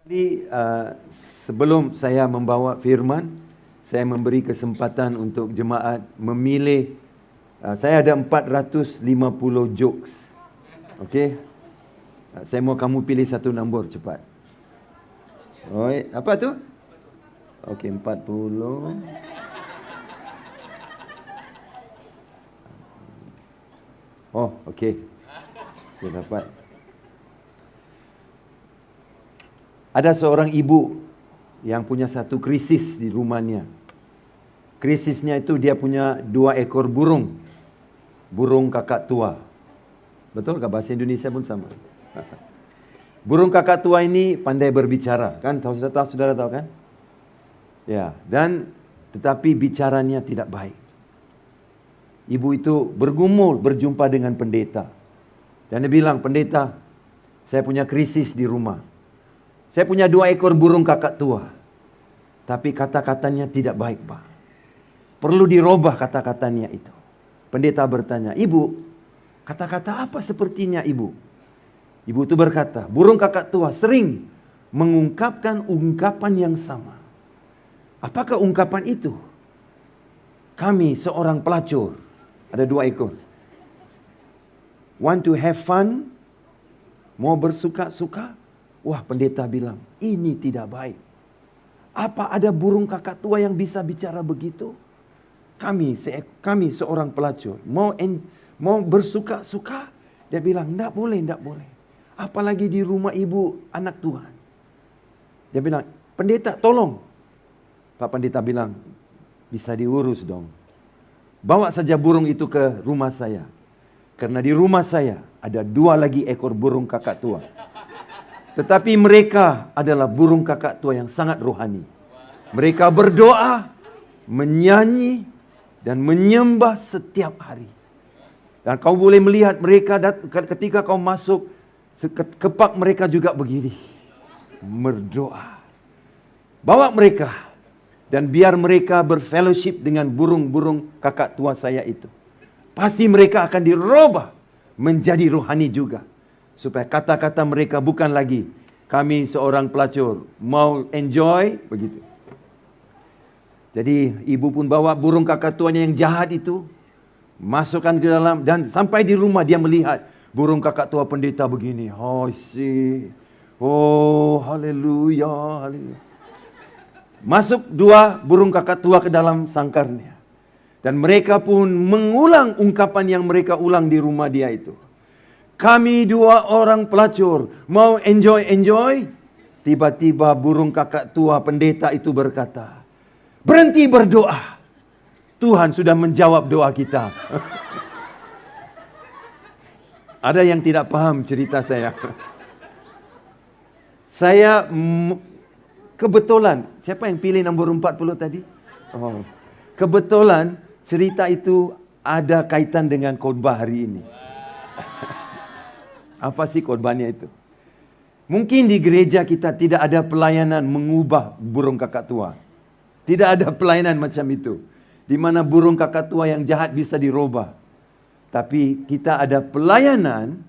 Jadi sebelum saya membawa firman, saya memberi kesempatan untuk jemaat memilih. Saya ada 450 jokes. Okey. Saya mau kamu pilih satu nombor cepat. Oh, apa tu? Okey, 40. Oh, okey. Saya dapat. Ada seorang ibu yang punya satu krisis di rumahnya. Krisisnya itu dia punya 2 ekor burung. Burung kakak tua. Betul ke bahasa Indonesia pun sama? Burung kakak tua ini pandai berbicara, kan? Saudara tahu kan? Ya, dan tetapi bicaranya tidak baik. Ibu itu bergumul berjumpa dengan pendeta. Dan dia bilang, "Pendeta, saya punya krisis di rumah. Saya punya 2 ekor burung kakak tua. Tapi kata-katanya tidak baik, Pak. Perlu dirubah kata-katanya itu." Pendeta bertanya, "Ibu, kata-kata apa sepertinya, Ibu?" Ibu itu berkata, "Burung kakak tua sering mengungkapkan ungkapan yang sama." "Apakah ungkapan itu?" "Kami seorang pelacur, ada 2 ekor. Want to have fun? Mau bersuka-suka?" Wah, pendeta bilang, "Ini tidak baik. Apa ada burung kakak tua yang bisa bicara begitu? Kami seorang pelacur, mau bersuka-suka?" Dia bilang, "Enggak boleh, enggak boleh. Apalagi di rumah ibu anak Tuhan." Dia bilang, "Pendeta, tolong." Pak pendeta bilang, "Bisa diurus dong. Bawa saja burung itu ke rumah saya. Karena di rumah saya ada 2 lagi ekor burung kakak tua. Tetapi mereka adalah burung kakak tua yang sangat rohani. Mereka berdoa, menyanyi, dan menyembah setiap hari. Dan kau boleh melihat mereka ketika kau masuk, kepak mereka juga begini. Berdoa. Bawa mereka. Dan biar mereka berfellowship dengan burung-burung kakak tua saya itu. Pasti mereka akan dirubah menjadi rohani juga. Supaya kata-kata mereka bukan lagi, kami seorang pelacur, mau enjoy, begitu." Jadi ibu pun bawa burung kakak tuanya yang jahat itu, masukkan ke dalam, dan sampai di rumah dia melihat burung kakak tua pendeta begini. Oh, haleluya, haleluya. Masuk 2 burung kakak tua ke dalam sangkarnya. Dan mereka pun mengulang ungkapan yang mereka ulang di rumah dia itu. "Kami 2 orang pelacur, mau enjoy." Tiba-tiba burung kakak tua pendeta itu berkata, "Berhenti berdoa. Tuhan sudah menjawab doa kita." Ada yang tidak paham cerita saya. Saya kebetulan, siapa yang pilih nombor 40 tadi? Oh, kebetulan cerita itu ada kaitan dengan khotbah hari ini. Apa sih khotbahnya itu? Mungkin di gereja kita tidak ada pelayanan mengubah burung kakak tua. Tidak ada pelayanan macam itu. Di mana burung kakak tua yang jahat bisa dirubah. Tapi kita ada pelayanan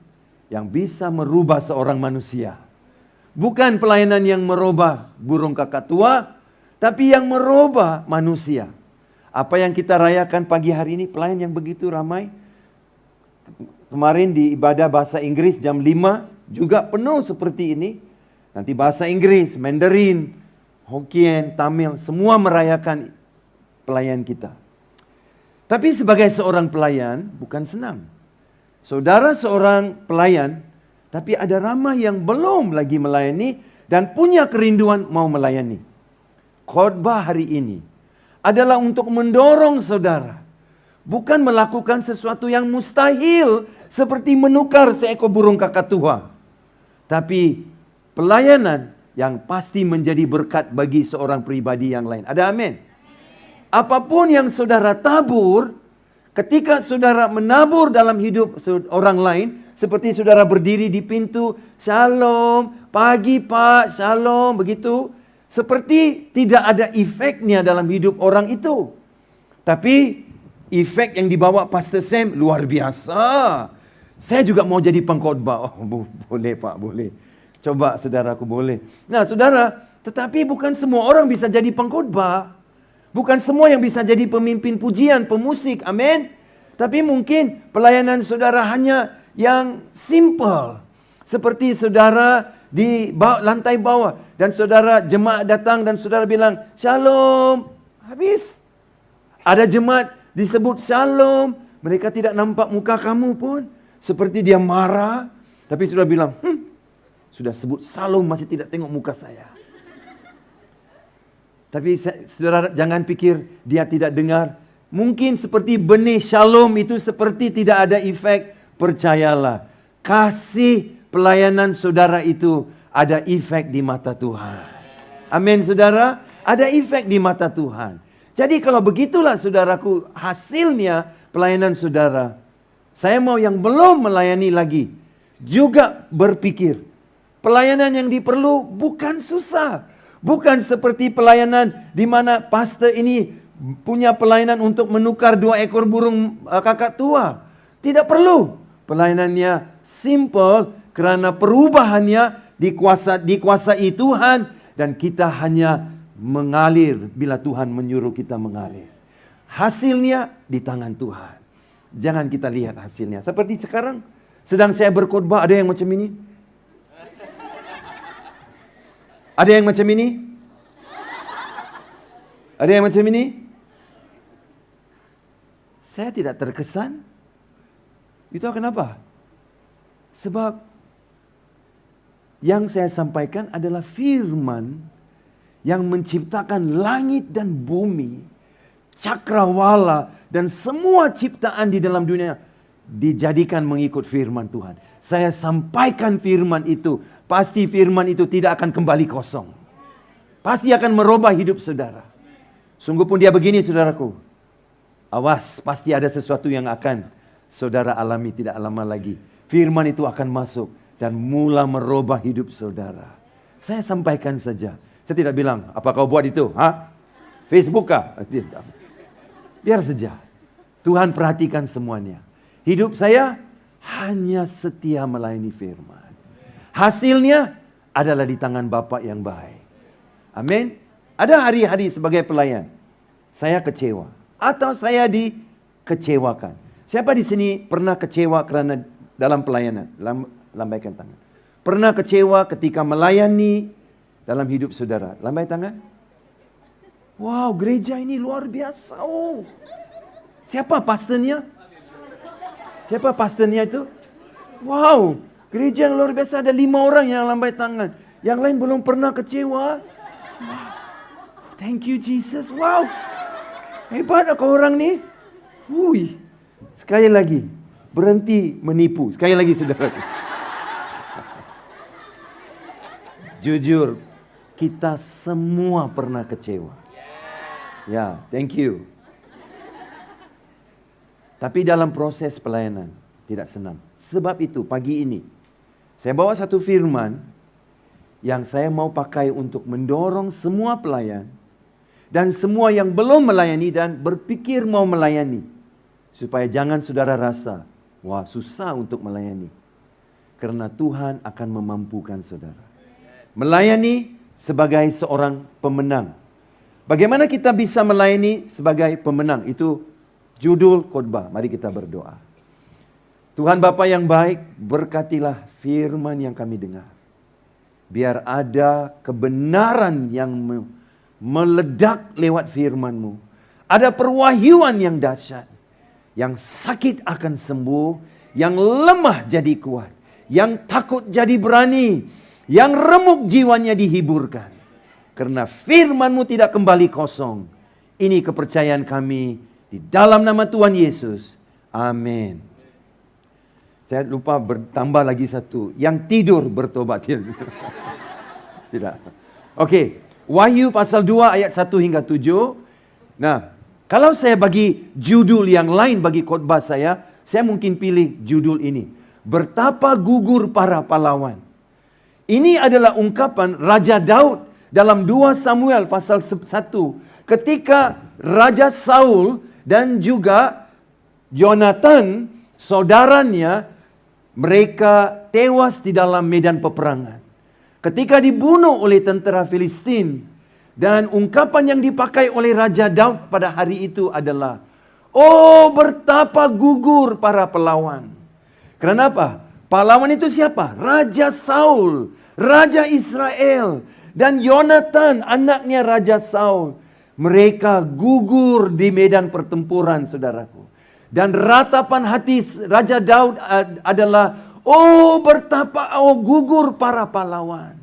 yang bisa merubah seorang manusia. Bukan pelayanan yang merubah burung kakak tua, tapi yang merubah manusia. Apa yang kita rayakan pagi hari ini, pelayan yang begitu ramai. Kemarin di ibadah bahasa Inggris jam 5 juga penuh seperti ini. Nanti bahasa Inggris, Mandarin, Hokkien, Tamil, semua merayakan pelayan kita. Tapi sebagai seorang pelayan bukan senang. Saudara seorang pelayan, tapi ada ramai yang belum lagi melayani dan punya kerinduan mau melayani. Khotbah hari ini adalah untuk mendorong saudara. Bukan melakukan sesuatu yang mustahil seperti menukar seekor burung kakak tua. Tapi pelayanan yang pasti menjadi berkat bagi seorang pribadi yang lain. Ada amin? Apapun yang saudara tabur, ketika saudara menabur dalam hidup orang lain, seperti saudara berdiri di pintu, "Shalom, pagi Pak, shalom," begitu. Seperti tidak ada efeknya dalam hidup orang itu. Tapi efek yang dibawa Pastor Sam luar biasa. Saya juga mau jadi pengkhotbah. Oh, boleh Pak, boleh. Coba saudaraku boleh. Nah saudara, tetapi bukan semua orang bisa jadi pengkhotbah. Bukan semua yang bisa jadi pemimpin pujian, pemusik, amin. Tapi mungkin pelayanan saudara hanya yang simple. Seperti saudara di lantai bawah. Dan saudara jemaat datang dan saudara bilang, Shalom. Habis. Ada jemaat disebut Shalom. Mereka tidak nampak muka kamu pun. Seperti dia marah. Tapi saudara bilang, sudah sebut Shalom masih tidak tengok muka saya. Tapi saudara jangan pikir dia tidak dengar. Mungkin seperti benih shalom itu seperti tidak ada efek. Percayalah, kasih pelayanan saudara itu ada efek di mata Tuhan. Amin saudara, ada efek di mata Tuhan. Jadi kalau begitulah saudaraku hasilnya pelayanan saudara. Saya mau yang belum melayani lagi juga berpikir. Pelayanan yang diperlu bukan susah. Bukan seperti pelayanan di mana pastor ini punya pelayanan untuk menukar 2 ekor burung kakak tua. Tidak perlu. Pelayanannya simple karena perubahannya dikuasai Tuhan dan kita hanya mengalir bila Tuhan menyuruh kita mengalir. Hasilnya di tangan Tuhan. Jangan kita lihat hasilnya. Seperti sekarang sedang saya berkhotbah ada yang macam ini. Ada yang macam ini? Ada yang macam ini? Saya tidak terkesan. Itu kenapa? Sebab yang saya sampaikan adalah firman yang menciptakan langit dan bumi, cakrawala dan semua ciptaan di dalam dunia dijadikan mengikut firman Tuhan. Saya sampaikan firman itu. Pasti firman itu tidak akan kembali kosong. Pasti akan merubah hidup saudara. Sungguh pun dia begini saudaraku. Awas, pasti ada sesuatu yang akan saudara alami tidak lama lagi. Firman itu akan masuk dan mula merubah hidup saudara. Saya sampaikan saja. Saya tidak bilang, apa kau buat itu? Facebook kah? Tidak. Biar saja. Tuhan perhatikan semuanya. Hidup saya hanya setia melayani firman. Hasilnya adalah di tangan Bapa yang baik. Amin. Ada hari-hari sebagai pelayan, saya kecewa. Atau saya dikecewakan. Siapa di sini pernah kecewa karena dalam pelayanan? Lambaikan tangan. Pernah kecewa ketika melayani dalam hidup saudara? Lambai tangan. Wow, gereja ini luar biasa. Oh. Siapa pastornya? Siapa pastornya itu? Wow, gereja yang luar biasa ada 5 orang yang lambai tangan. Yang lain belum pernah kecewa. Wow. Thank you Jesus. Wow. Hebat kau orang ni. Hui. Sekali lagi. Berhenti menipu. Sekali lagi saudara. Jujur. Kita semua pernah kecewa. Ya, thank you. Tapi dalam proses pelayanan tidak senang. Sebab itu pagi ini saya bawa satu firman yang saya mau pakai untuk mendorong semua pelayan dan semua yang belum melayani dan berpikir mau melayani. Supaya jangan saudara rasa, wah susah untuk melayani. Karena Tuhan akan memampukan saudara. Melayani sebagai seorang pemenang. Bagaimana kita bisa melayani sebagai pemenang? Itu judul khotbah. Mari kita berdoa. Tuhan Bapa yang baik, berkatilah firman yang kami dengar. Biar ada kebenaran yang meledak lewat firman-Mu. Ada perwahyuan yang dahsyat. Yang sakit akan sembuh. Yang lemah jadi kuat. Yang takut jadi berani. Yang remuk jiwanya dihiburkan. Karena firman-Mu tidak kembali kosong. Ini kepercayaan kami di dalam nama Tuhan Yesus. Amin. Saya lupa bertambah lagi satu. Yang tidur bertobat. Tidak. Oke. Wahyu pasal 2 ayat 1 hingga 7. Nah, kalau saya bagi judul yang lain bagi khotbah saya mungkin pilih judul ini. Betapa gugur para pahlawan. Ini adalah ungkapan Raja Daud dalam 2 Samuel pasal 1. Ketika Raja Saul dan juga Jonathan, saudaranya, mereka tewas di dalam medan peperangan. ketika dibunuh oleh tentera Filistin, dan ungkapan yang dipakai oleh Raja Daud pada hari itu adalah, oh betapa gugur para pelawan. Kenapa? Pahlawan itu siapa? Raja Saul, Raja Israel, dan Yonatan anaknya Raja Saul. Mereka gugur di medan pertempuran, saudaraku. Dan ratapan hati Raja Daud adalah, oh betapa gugur para pahlawan.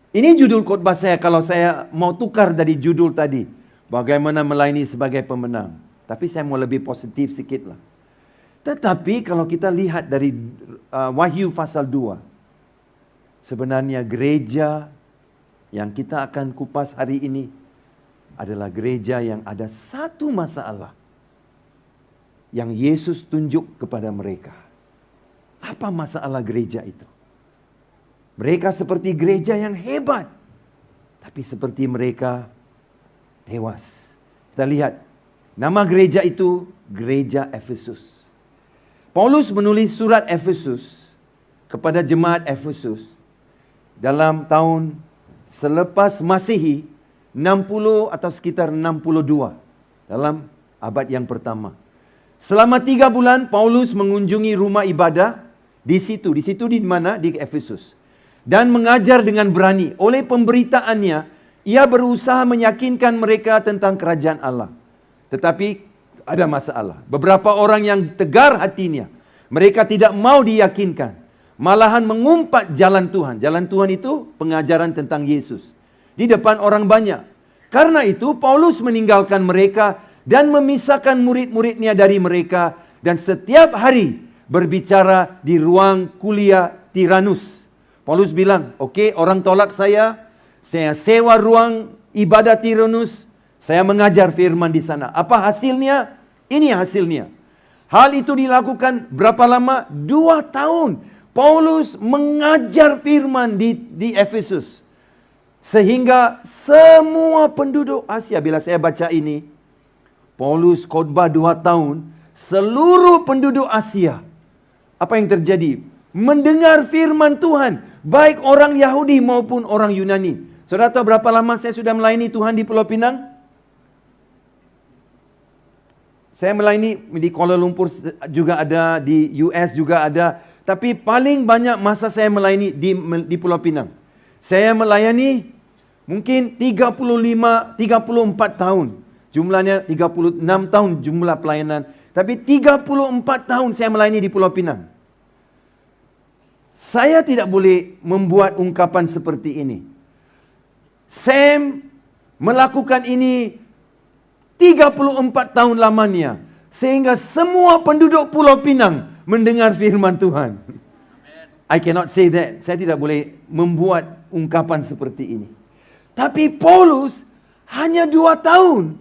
Ini judul khotbah saya kalau saya mau tukar dari judul tadi. Bagaimana melayani sebagai pemenang. Tapi saya mau lebih positif sikit lah. Tetapi kalau kita lihat dari Wahyu pasal 2. Sebenarnya gereja yang kita akan kupas hari ini adalah gereja yang ada satu masalah yang Yesus tunjuk kepada mereka. Apa masalah gereja itu? Mereka seperti gereja yang hebat, tapi seperti mereka tewas. Kita lihat, nama gereja itu Gereja Efesus. Paulus menulis surat Efesus kepada jemaat Efesus dalam tahun selepas Masehi 60 atau sekitar 62 dalam abad yang pertama. Selama 3 bulan Paulus mengunjungi rumah ibadah di situ di mana? Di Efesus. Dan mengajar dengan berani. Oleh pemberitaannya, ia berusaha meyakinkan mereka tentang kerajaan Allah. Tetapi ada masalah. Beberapa orang yang tegar hatinya, mereka tidak mau diyakinkan. Malahan mengumpat jalan Tuhan. Jalan Tuhan itu pengajaran tentang Yesus. Di depan orang banyak. Karena itu Paulus meninggalkan mereka dan memisahkan murid-muridnya dari mereka. Dan setiap hari berbicara di ruang kuliah Tiranus. Paulus bilang, oke, orang tolak saya sewa ruang ibadah Tiranus, saya mengajar firman di sana. Apa hasilnya? Ini hasilnya. Hal itu dilakukan berapa lama? 2 tahun. Paulus mengajar firman di Efesus. Sehingga semua penduduk Asia, bila saya baca ini, Paulus khotbah 2 tahun, seluruh penduduk Asia, apa yang terjadi? Mendengar firman Tuhan, baik orang Yahudi maupun orang Yunani. Saudara tahu berapa lama saya sudah melayani Tuhan di Pulau Pinang? Saya melayani di Kuala Lumpur juga ada, di US juga ada. Tapi paling banyak masa saya melayani di Pulau Pinang. Saya melayani mungkin 34 tahun. Jumlahnya 36 tahun jumlah pelayanan. Tapi 34 tahun saya melayani di Pulau Pinang. Saya tidak boleh membuat ungkapan seperti ini. Sam melakukan ini 34 tahun lamanya. Sehingga semua penduduk Pulau Pinang mendengar firman Tuhan. I cannot say that. Saya tidak boleh membuat ungkapan seperti ini. Tapi Paulus hanya 2 tahun.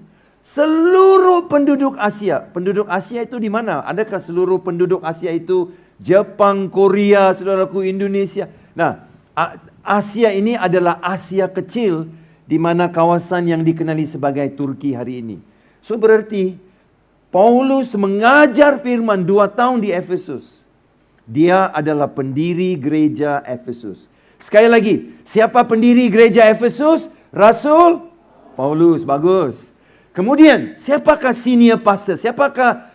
Seluruh penduduk Asia. Penduduk Asia itu di mana? Adakah seluruh penduduk Asia itu Jepang, Korea, saudaraku, Indonesia? Nah, Asia ini adalah Asia kecil di mana kawasan yang dikenali sebagai Turki hari ini. So berarti Paulus mengajar firman 2 tahun di Efesus. Dia adalah pendiri gereja Efesus. Sekali lagi, siapa pendiri gereja Efesus? Rasul Paulus. Bagus. Kemudian, siapakah senior pastor? Siapakah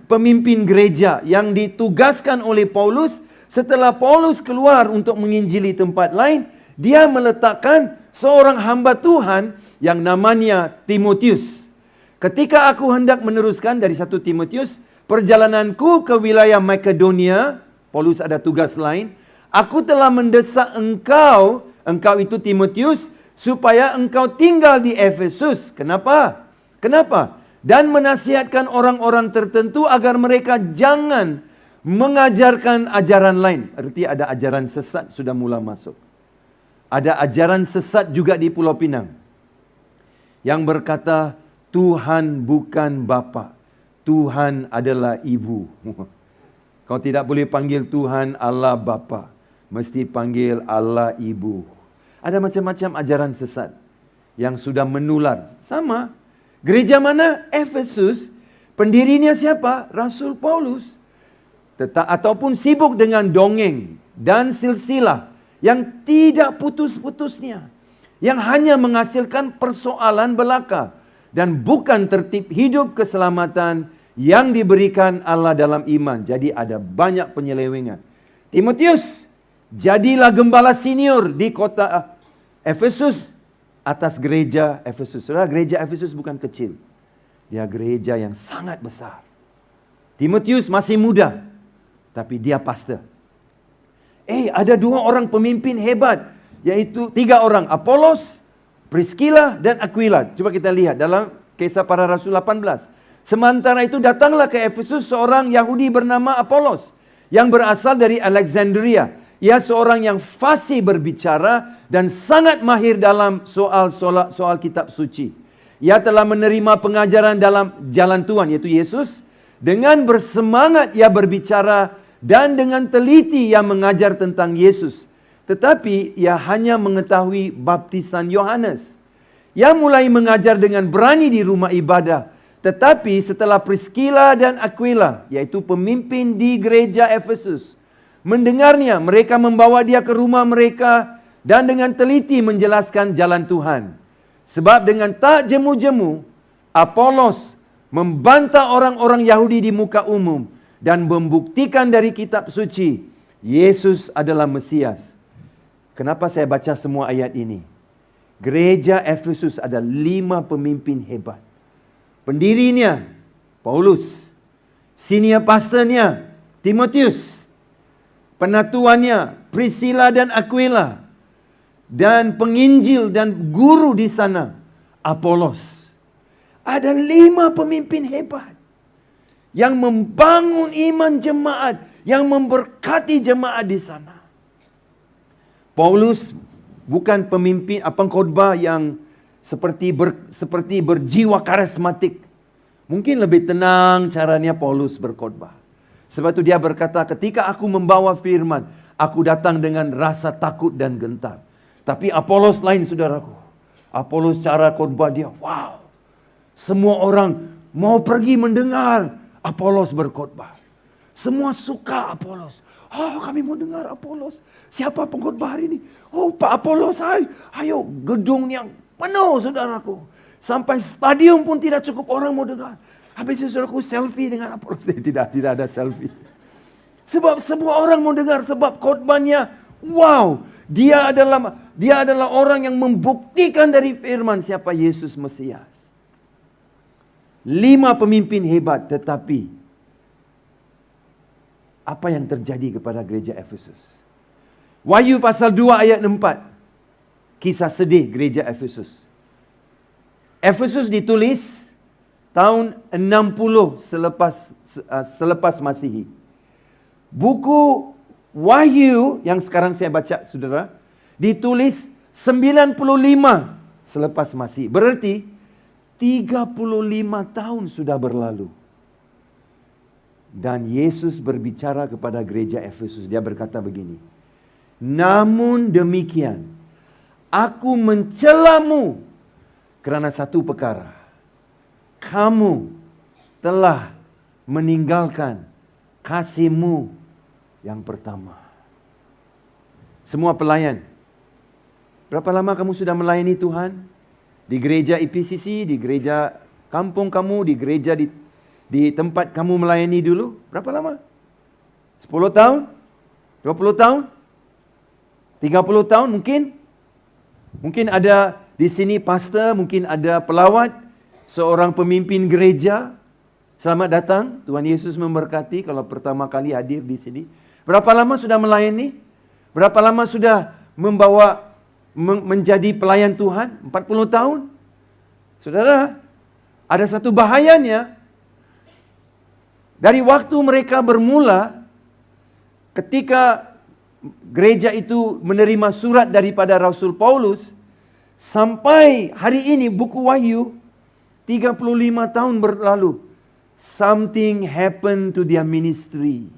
pemimpin gereja yang ditugaskan oleh Paulus? Setelah Paulus keluar untuk menginjili tempat lain, dia meletakkan seorang hamba Tuhan yang namanya Timotius. Ketika aku hendak meneruskan dari 1 Timotius, perjalananku ke wilayah Makedonia, Paulus ada tugas lain, aku telah mendesak engkau itu Timotius, supaya engkau tinggal di Efesus. Kenapa? Dan menasihatkan orang-orang tertentu agar mereka jangan mengajarkan ajaran lain. Arti ada ajaran sesat sudah mula masuk. Ada ajaran sesat juga di Pulau Pinang. Yang berkata, Tuhan bukan Bapa, Tuhan adalah Ibu. Kau tidak boleh panggil Tuhan Allah Bapa, mesti panggil Allah Ibu. Ada macam-macam ajaran sesat yang sudah menular. Sama. Gereja mana? Efesus. Pendirinya siapa? Rasul Paulus. Ataupun sibuk dengan dongeng dan silsilah yang tidak putus-putusnya, yang hanya menghasilkan persoalan belaka dan bukan tertib hidup keselamatan yang diberikan Allah dalam iman. Jadi ada banyak penyelewengan. Timotius, jadilah gembala senior di kota Efesus atas gereja Efesus. Saudara, gereja Efesus bukan kecil. Dia gereja yang sangat besar. Timotius masih muda, tapi dia pastor. Ada 2 orang pemimpin hebat, yaitu 3 orang, Apolos, Priscilla, dan Aquila. Coba kita lihat dalam Kisah Para Rasul 18. Sementara itu datanglah ke Efesus seorang Yahudi bernama Apolos, yang berasal dari Alexandria. Ia seorang yang fasih berbicara dan sangat mahir dalam soal kitab suci. Ia telah menerima pengajaran dalam jalan Tuhan, yaitu Yesus. Dengan bersemangat ia berbicara dan dengan teliti ia mengajar tentang Yesus. Tetapi ia hanya mengetahui baptisan Yohanes. Ia mulai mengajar dengan berani di rumah ibadah. Tetapi setelah Priscilla dan Aquila, yaitu pemimpin di gereja Efesus, mendengarnya, mereka membawa dia ke rumah mereka dan dengan teliti menjelaskan jalan Tuhan. Sebab dengan tak jemu-jemu, Apolos membantah orang-orang Yahudi di muka umum dan membuktikan dari kitab suci, Yesus adalah Mesias. Kenapa saya baca semua ayat ini? Gereja Efesus ada 5 pemimpin hebat. Pendirinya, Paulus. Senior pastornya, Timotius. Penatuannya, Priscilla dan Aquila. Dan penginjil dan guru di sana, Apolos. Ada 5 pemimpin hebat yang membangun iman jemaat, yang memberkati jemaat di sana. Paulus bukan pemimpin pengkhotbah yang seperti berjiwa karismatik. Mungkin lebih tenang caranya Paulus berkhotbah. Sebab itu dia berkata, ketika aku membawa firman, aku datang dengan rasa takut dan gentar. Tapi Apolos lain, saudaraku. Apolos cara khotbah dia, wow. Semua orang mau pergi mendengar Apolos berkhotbah. Semua suka Apolos. Kami mau dengar Apolos. Siapa pengkhotbah hari ini? Pak Apolos, ayo gedung yang penuh, saudaraku. Sampai stadium pun tidak cukup orang mau dengar. Habis itu saudaraku selfie dengan Apolos. Tidak ada selfie. Sebab semua orang mau dengar. Sebab khotbahnya, wow. Dia adalah orang yang membuktikan dari firman siapa Yesus Mesias. 5 pemimpin hebat, tetapi apa yang terjadi kepada gereja Efesus? Wahyu pasal 2 ayat 4. Kisah sedih gereja Efesus. Efesus ditulis tahun 60 selepas Masihi. Buku Wahyu yang sekarang saya baca, saudara, ditulis 95 selepas Masihi. Berarti 35 tahun sudah berlalu. Dan Yesus berbicara kepada gereja Efesus. Dia berkata begini, namun demikian, aku mencelamu kerana satu perkara. Kamu telah meninggalkan kasihmu yang pertama. Semua pelayan, berapa lama kamu sudah melayani Tuhan? Di gereja EPCC, di gereja kampung kamu, di gereja di tempat kamu melayani dulu? Berapa lama? 10 tahun? 20 tahun? 30 tahun mungkin? Mungkin ada di sini pastor, mungkin ada pelawat, seorang pemimpin gereja. Selamat datang, Tuhan Yesus memberkati kalau pertama kali hadir di sini. Berapa lama sudah melayani? Berapa lama sudah menjadi pelayan Tuhan? 40 tahun? Saudara, ada satu bahayanya. Dari waktu mereka bermula, ketika gereja itu menerima surat daripada Rasul Paulus, sampai hari ini buku Wahyu, 35 tahun berlalu. Something happened to their ministry.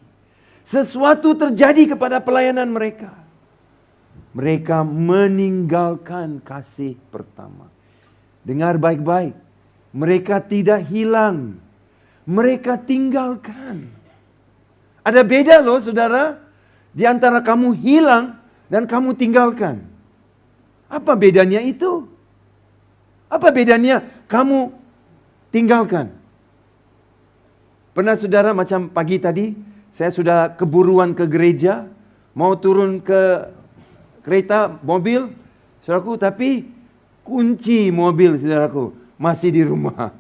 Sesuatu terjadi kepada pelayanan mereka. Mereka meninggalkan kasih pertama. Dengar baik-baik. Mereka tidak hilang. Mereka tinggalkan. Ada beda loh, saudara. Di antara kamu hilang dan kamu tinggalkan. Apa bedanya itu? Apa bedanya kamu tinggalkan? Pernah saudara macam pagi tadi, saya sudah keburuan ke gereja, mau turun ke kereta, mobil, saudaraku, tapi kunci mobil saudaraku masih di rumah.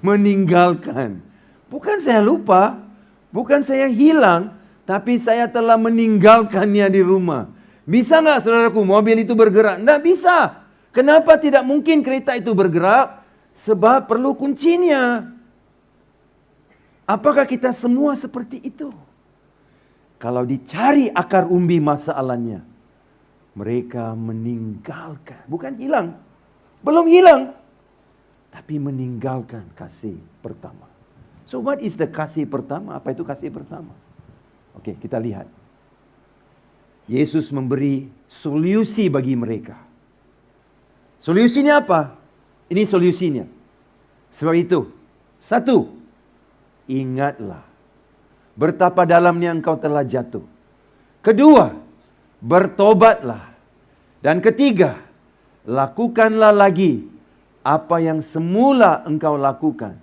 Meninggalkan. Bukan saya lupa, bukan saya hilang, tapi saya telah meninggalkannya di rumah. Bisa nggak saudaraku mobil itu bergerak? Nggak bisa. Kenapa tidak mungkin kereta itu bergerak? Sebab perlu kuncinya. Apakah kita semua seperti itu? Kalau dicari akar umbi masalahnya, mereka meninggalkan. Bukan hilang. Belum hilang. Tapi meninggalkan kasih pertama. So what is the kasih pertama? Apa itu kasih pertama? Oke, kita lihat. Yesus memberi solusi bagi mereka. Solusinya apa? Ini solusinya. Sebab itu, satu, ingatlah betapa dalamnya engkau telah jatuh. Kedua, bertobatlah. Dan ketiga, lakukanlah lagi apa yang semula engkau lakukan.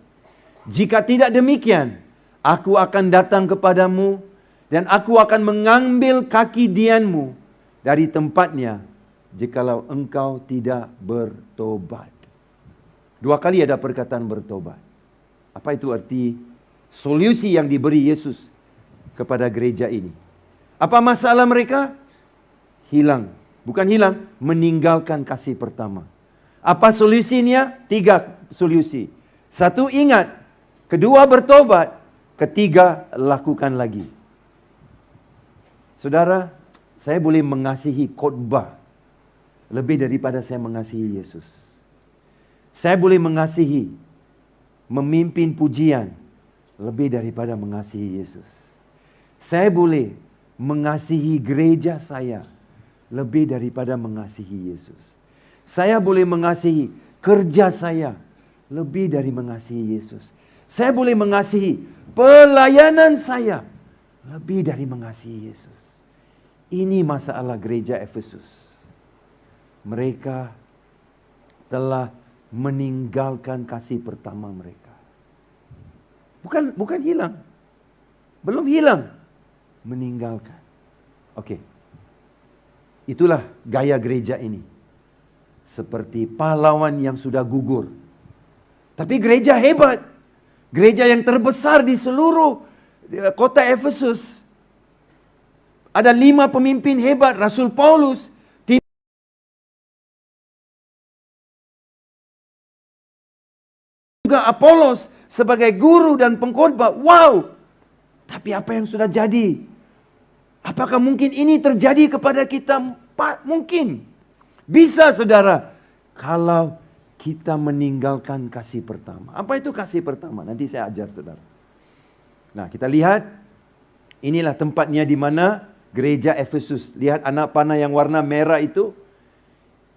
Jika tidak demikian, aku akan datang kepadamu dan aku akan mengambil kaki dianmu dari tempatnya jikalau engkau tidak bertobat. Dua kali ada perkataan bertobat. Apa itu arti solusi yang diberi Yesus kepada gereja ini? Apa masalah mereka? Hilang. Bukan hilang, meninggalkan kasih pertama. Apa solusinya? 3 solusi. 1, ingat. 2, bertobat. 3, lakukan lagi. Saudara, saya boleh mengasihi khotbah lebih daripada saya mengasihi Yesus. Saya boleh mengasihi memimpin pujian lebih daripada mengasihi Yesus. Saya boleh mengasihi gereja saya lebih daripada mengasihi Yesus. Saya boleh mengasihi kerja saya lebih dari mengasihi Yesus. Saya boleh mengasihi pelayanan saya lebih dari mengasihi Yesus. Ini masalah gereja Efesus. Mereka telah meninggalkan kasih pertama mereka. Bukan hilang. Belum hilang. Meninggalkan. Oke. Itulah gaya gereja ini. Seperti pahlawan yang sudah gugur. Tapi gereja hebat. Gereja yang terbesar di seluruh kota Efesus. Ada 5 pemimpin hebat. Rasul Paulus, juga Apolos sebagai guru dan pengkhotbah. Wow! Tapi apa yang sudah jadi? Apakah mungkin ini terjadi kepada kita? Mungkin. Bisa saudara. Kalau kita meninggalkan kasih pertama. Apa itu kasih pertama? Nanti saya ajar saudara. Nah, kita lihat. Inilah tempatnya di mana gereja Efesus. Lihat anak panah yang warna merah itu.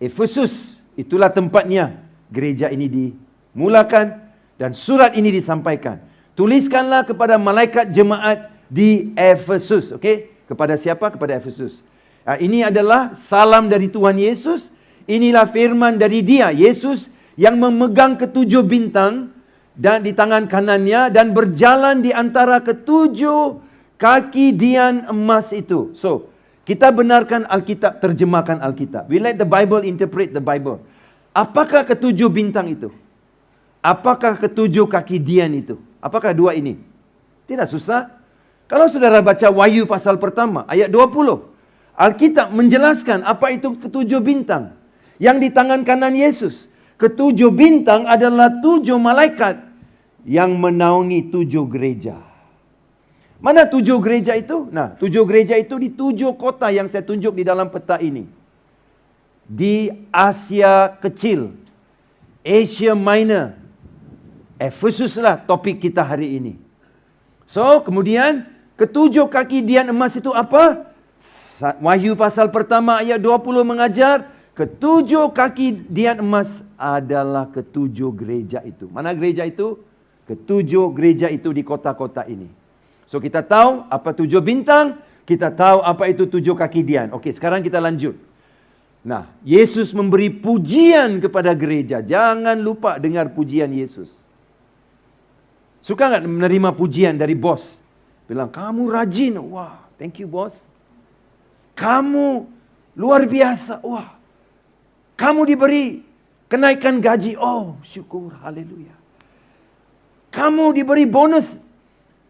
Efesus. Itulah tempatnya gereja ini dimulakan. Dan surat ini disampaikan. Tuliskanlah kepada malaikat jemaat di Efesus. Okey? Kepada siapa? Kepada Efesus. Nah, ini adalah salam dari Tuhan Yesus. Inilah firman dari Dia, Yesus, yang memegang ketujuh bintang dan di tangan kanannya dan berjalan di antara ketujuh kaki dian emas itu. So, kita benarkan Alkitab, terjemahkan Alkitab. We let the Bible interpret the Bible. Apakah ketujuh bintang itu? Apakah ketujuh kaki dian itu? Apakah 2 ini? Tidak susah. Kalau saudara baca Wahyu pasal pertama, ayat 20. Alkitab menjelaskan apa itu ketujuh bintang. Yang di tangan kanan Yesus. Ketujuh bintang adalah 7 malaikat yang menaungi 7 gereja. Mana 7 gereja itu? Nah, 7 gereja itu di 7 kota yang saya tunjuk di dalam peta ini. Di Asia Kecil. Asia Minor. Efesuslah topik kita hari ini. So, kemudian ketujuh kaki dian emas itu apa? Wahyu pasal pertama ayat 20 mengajar ketujuh kaki dian emas adalah ketujuh gereja itu. Mana gereja itu? Ketujuh gereja itu di kota-kota ini. So, kita tahu apa 7 bintang? Kita tahu apa itu 7 kaki Dian. Okey, sekarang kita lanjut. Nah, Yesus memberi pujian kepada gereja. Jangan lupa dengar pujian Yesus. Suka nggak menerima pujian dari bos? Bilang, kamu rajin. Wah, thank you bos. Kamu luar biasa. Wah, kamu diberi kenaikan gaji. Oh, syukur, haleluya. Kamu diberi bonus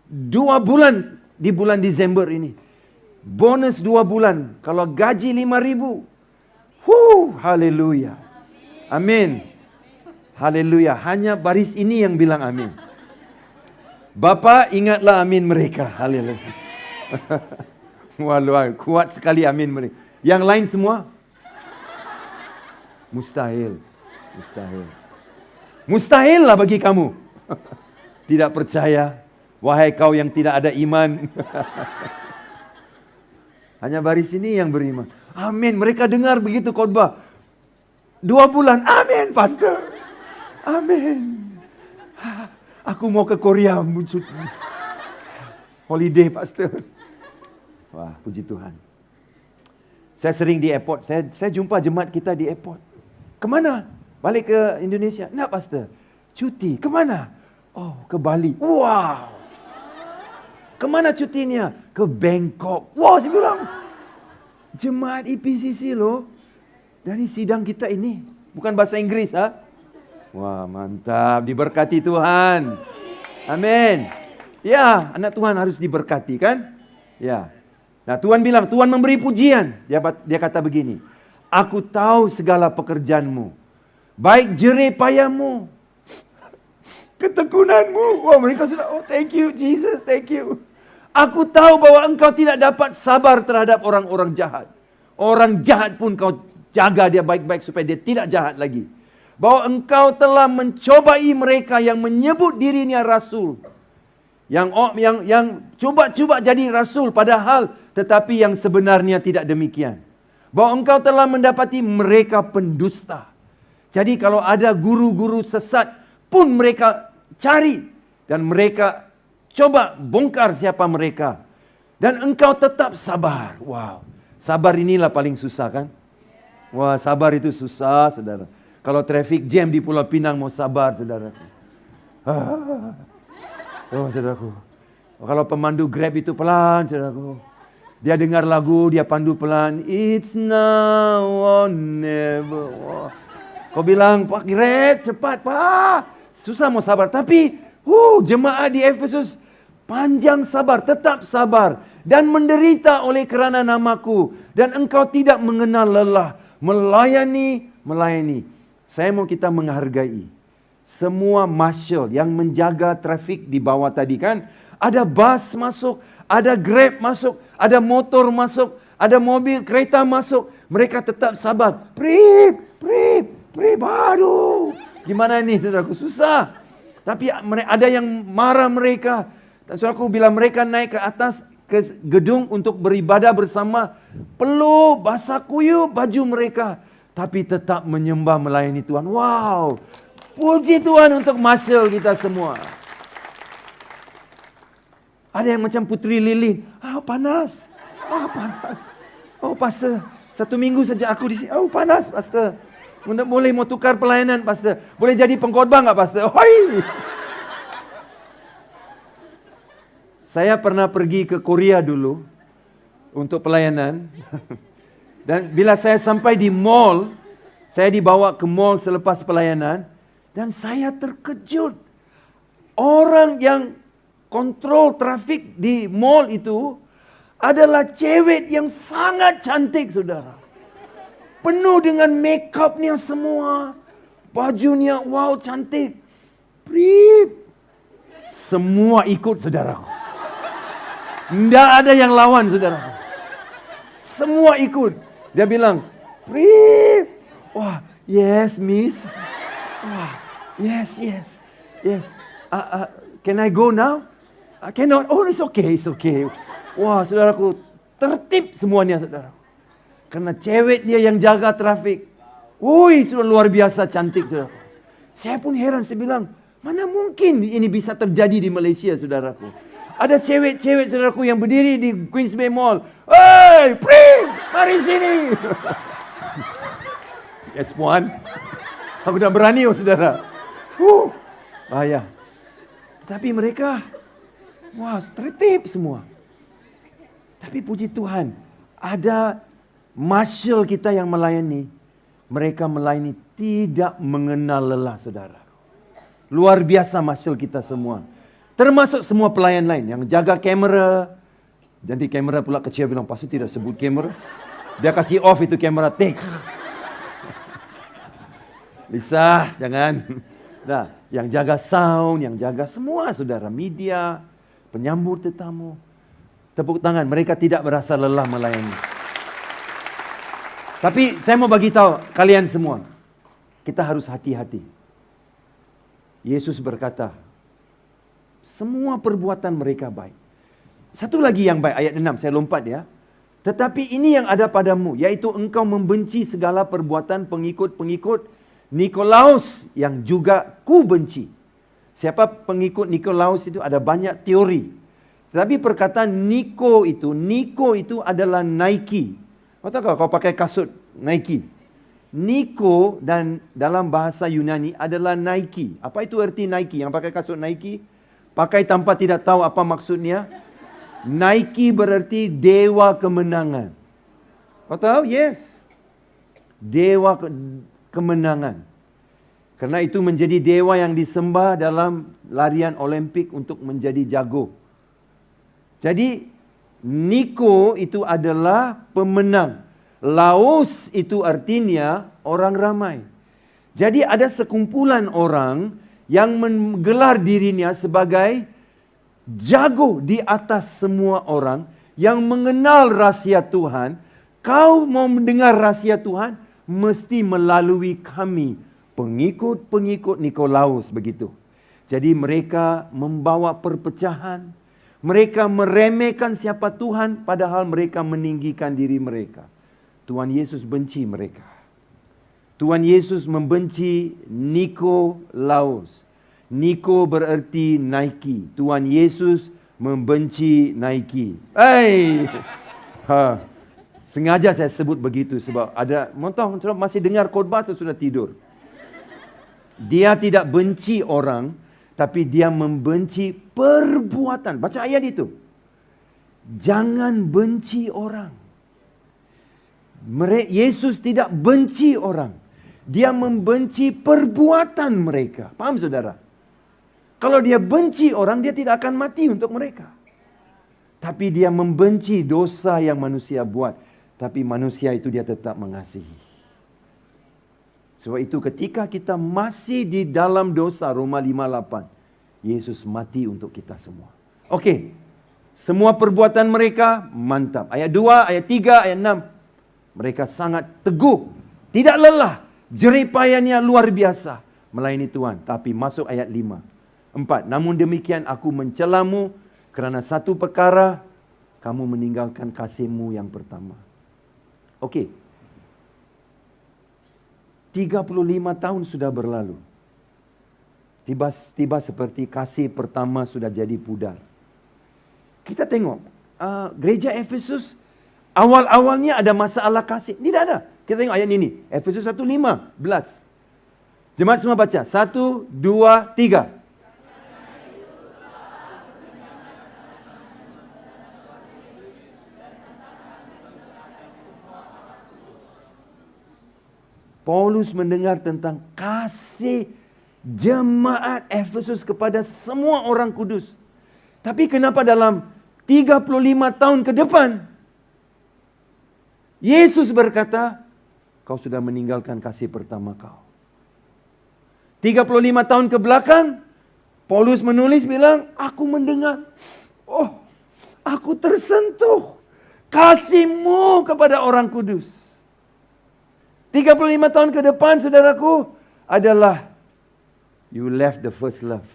2 bulan di bulan Desember ini. Bonus 2 bulan. Kalau gaji 5,000. Haleluya. Amin. Haleluya. Hanya baris ini yang bilang amin. Bapa, ingatlah amin mereka. Haleluya. Wah, kuat sekali amin mereka. Yang lain semua? Mustahil. Mustahil. Mustahil lah bagi kamu. Tidak percaya. Wahai kau yang tidak ada iman. Hanya baris ini yang beriman. Amin. Mereka dengar begitu khotbah. 2 bulan. Amin, pastor. Amin. Aku mau ke Korea. Holiday, pastor. Wah, puji Tuhan. Saya sering di airport. Saya jumpa jemaat kita di airport. Kemana? Balik ke Indonesia? Enggak, pastor. Cuti. Kemana? Oh, ke Bali. Wow. Kemana cutinya? Ke Bangkok. Wow, saya bilang. Jemaat EPCC loh. Dari sidang kita ini. Bukan bahasa Inggris, ha? Wah, mantap. Diberkati Tuhan. Amin. Ya, anak Tuhan harus diberkati kan? Ya. Nah, Tuhan bilang, Tuhan memberi pujian. Dia kata begini. Aku tahu segala pekerjaanmu. Baik jerih payahmu. Ketekunanmu. Wah, mereka sudah, oh thank you Jesus, thank you. Aku tahu bahwa engkau tidak dapat sabar terhadap orang-orang jahat. Orang jahat pun kau jaga dia baik-baik supaya dia tidak jahat lagi. Bahwa engkau telah mencobai mereka yang menyebut dirinya rasul. Yang coba-coba jadi rasul padahal tetapi yang sebenarnya tidak demikian. Bahwa engkau telah mendapati mereka pendusta. Jadi kalau ada guru-guru sesat pun mereka cari dan mereka coba bongkar siapa mereka. Dan engkau tetap sabar. Wow. Sabar inilah paling susah kan? Wah, sabar itu susah, saudara. Kalau traffic jam di Pulau Pinang mau sabar, saudara. Oh, saudaraku. Kalau pemandu Grab itu pelan, saudaraku. Dia dengar lagu, dia pandu pelan. It's now or never. Wah. Kau bilang, Pak Grab, cepat Pak. Susah mau sabar. Tapi, jemaat di Efesus panjang sabar, tetap sabar. Dan menderita oleh kerana namaku. Dan engkau tidak mengenal lelah. Melayani. Saya mau kita menghargai. Semua marshal yang menjaga trafik di bawah tadi kan. Ada bus masuk, ada Grab masuk, ada motor masuk, ada mobil, kereta masuk. Mereka tetap sabar. Prip, aduh. Gimana ini, saudaraku? Susah. Tapi ada yang marah mereka. Saudaraku, bila mereka naik ke atas ke gedung untuk beribadah bersama, peluk, basah kuyup baju mereka. Tapi tetap menyembah melayani Tuhan. Wow. Puji Tuhan untuk marshal kita semua. Ada yang macam Putri Lilin. Panas. Panas. Oh, pastor. 1 minggu saja aku di sini. Panas, pastor. Boleh mau tukar pelayanan, pastor. Boleh jadi pengkhotbah enggak, pastor? Hoi. Saya pernah pergi ke Korea dulu untuk pelayanan. Dan bila saya sampai di mall, saya dibawa ke mall selepas pelayanan. Dan saya terkejut. Orang yang kontrol trafik di mall itu adalah cewek yang sangat cantik, saudara. Penuh dengan make upnya semua. Bajunya, wow, cantik. Semua ikut, saudara. Tidak ada yang lawan, saudara. Semua ikut. Dia bilang, wah, yes, miss. Wah, yes. Can I go now? Cannot. Oh, it's okay. Wah, saudaraku, tertib semuanya, saudara. Karena cewek dia yang jaga trafik. Sudah luar biasa cantik, saudara. Saya pun heran, saya bilang, mana mungkin ini bisa terjadi di Malaysia, saudaraku. Ada cewek-cewek saudaraku yang berdiri di Queens Bay Mall. Hey, Pring, mari sini. Yes, puan. Aku dah berani, saudara. Bahaya. Tetapi mereka, wah, tertib semua. Tapi puji Tuhan, ada marshal kita yang melayani. Mereka melayani tidak mengenal lelah, saudara. Luar biasa marshal kita semua. Termasuk semua pelayan lain yang jaga kamera. Nanti kamera pula kecil bilang, pastor tidak sebut kamera. Dia kasih off itu kamera, take. Bisa, jangan. Nah, yang jaga sound, yang jaga semua saudara, media, penyambut tetamu. Tepuk tangan, mereka tidak merasa lelah melayani. Tapi saya mau bagi tahu kalian semua, kita harus hati-hati. Yesus berkata, semua perbuatan mereka baik. Satu lagi yang baik, ayat 6, saya lompat ya. Tetapi ini yang ada padamu, yaitu engkau membenci segala perbuatan pengikut-pengikut Nikolaus yang juga ku benci. Siapa pengikut Nikolaus itu ada banyak teori. Tetapi perkataan Niko itu adalah Nike. Kau tahu kau pakai kasut Nike. Niko dan dalam bahasa Yunani adalah Nike. Apa itu arti Nike? Yang pakai kasut Nike? Pakai tanpa tidak tahu apa maksudnya. Nike berarti dewa kemenangan. Kau tahu? Yes. Dewa kemenangan. Karena itu menjadi dewa yang disembah dalam larian Olimpik untuk menjadi jago. Jadi Niko itu adalah pemenang. Laos itu artinya orang ramai. Jadi ada sekumpulan orang yang menggelar dirinya sebagai jago di atas semua orang, yang mengenal rahasia Tuhan. Kau mau mendengar rahasia Tuhan, mesti melalui kami, pengikut-pengikut Nikolaus begitu. Jadi mereka membawa perpecahan, mereka meremehkan siapa Tuhan, padahal mereka meninggikan diri mereka. Tuhan Yesus benci mereka. Tuhan Yesus membenci Nikolaus. Niko berarti Nike. Tuhan Yesus membenci Nike. Sengaja saya sebut begitu sebab ada montong masih dengar khotbah atau sudah tidur. Dia tidak benci orang, tapi dia membenci perbuatan. Baca ayat itu. Jangan benci orang. Yesus tidak benci orang. Dia membenci perbuatan mereka. Paham saudara? Kalau dia benci orang, dia tidak akan mati untuk mereka. Tapi dia membenci dosa yang manusia buat. Tapi manusia itu dia tetap mengasihi. Sebab itu ketika kita masih di dalam dosa, Roma 5:8, Yesus mati untuk kita semua. Oke. Semua perbuatan mereka mantap. Ayat 2, ayat 3, ayat 6. Mereka sangat teguh. Tidak lelah. Jeripayanya luar biasa melayani Tuhan. Tapi masuk ayat 5. 4. Namun demikian aku mencelamu kerana satu perkara, kamu meninggalkan kasihmu yang pertama. Okey. 35 tahun sudah berlalu. Tiba-tiba seperti kasih pertama sudah jadi pudar. Kita tengok gereja Efesus awal-awalnya ada masalah kasih. Tidak ada. Kita tengok ayat ini. Efesus 1:15. Jemaat semua baca. 1, 2, 3. Paulus mendengar tentang kasih jemaat Efesus kepada semua orang kudus. Tapi kenapa dalam 35 tahun ke depan Yesus berkata, kau sudah meninggalkan kasih pertama kau. 35 tahun ke belakang, Paulus menulis bilang, aku mendengar, aku tersentuh kasihmu kepada orang kudus. 35 tahun ke depan, saudaraku, adalah you left the first love.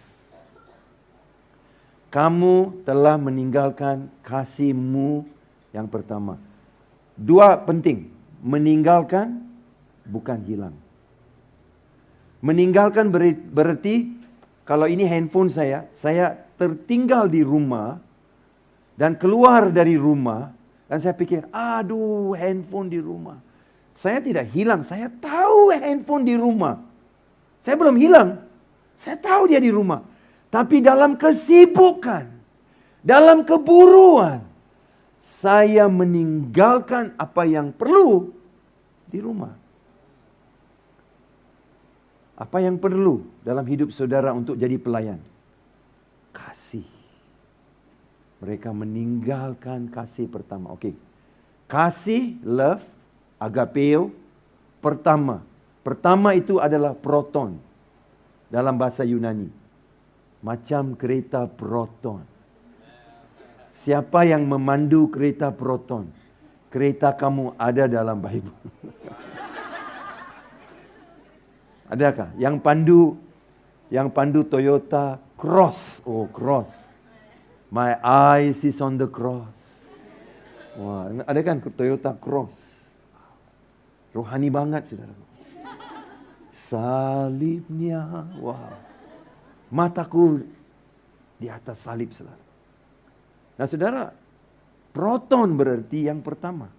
Kamu telah meninggalkan kasihmu yang pertama. Dua penting. Meninggalkan bukan hilang. Meninggalkan berarti, kalau ini handphone saya tertinggal di rumah, Dan keluar dari rumah, dan saya pikir, aduh, handphone di rumah. Saya tidak hilang, saya tahu handphone di rumah. Saya belum hilang, saya tahu dia di rumah. Tapi dalam kesibukan, dalam keburuan, saya meninggalkan apa yang perlu di rumah. Apa yang perlu dalam hidup saudara untuk jadi pelayan? Kasih. Mereka meninggalkan kasih pertama. Okey. Kasih, love, agapeo, pertama. Pertama itu adalah proton dalam bahasa Yunani. Macam kereta proton. Siapa yang memandu kereta proton? Kereta kamu ada dalam Bible. Adakah? Yang pandu Toyota Cross. Oh, Cross. My eyes is on the cross. Wah, ada kan Toyota Cross? Rohani banget, saudara. Salibnya, wow. Mataku di atas salib, saudara. Nah, saudara, proton berarti yang pertama.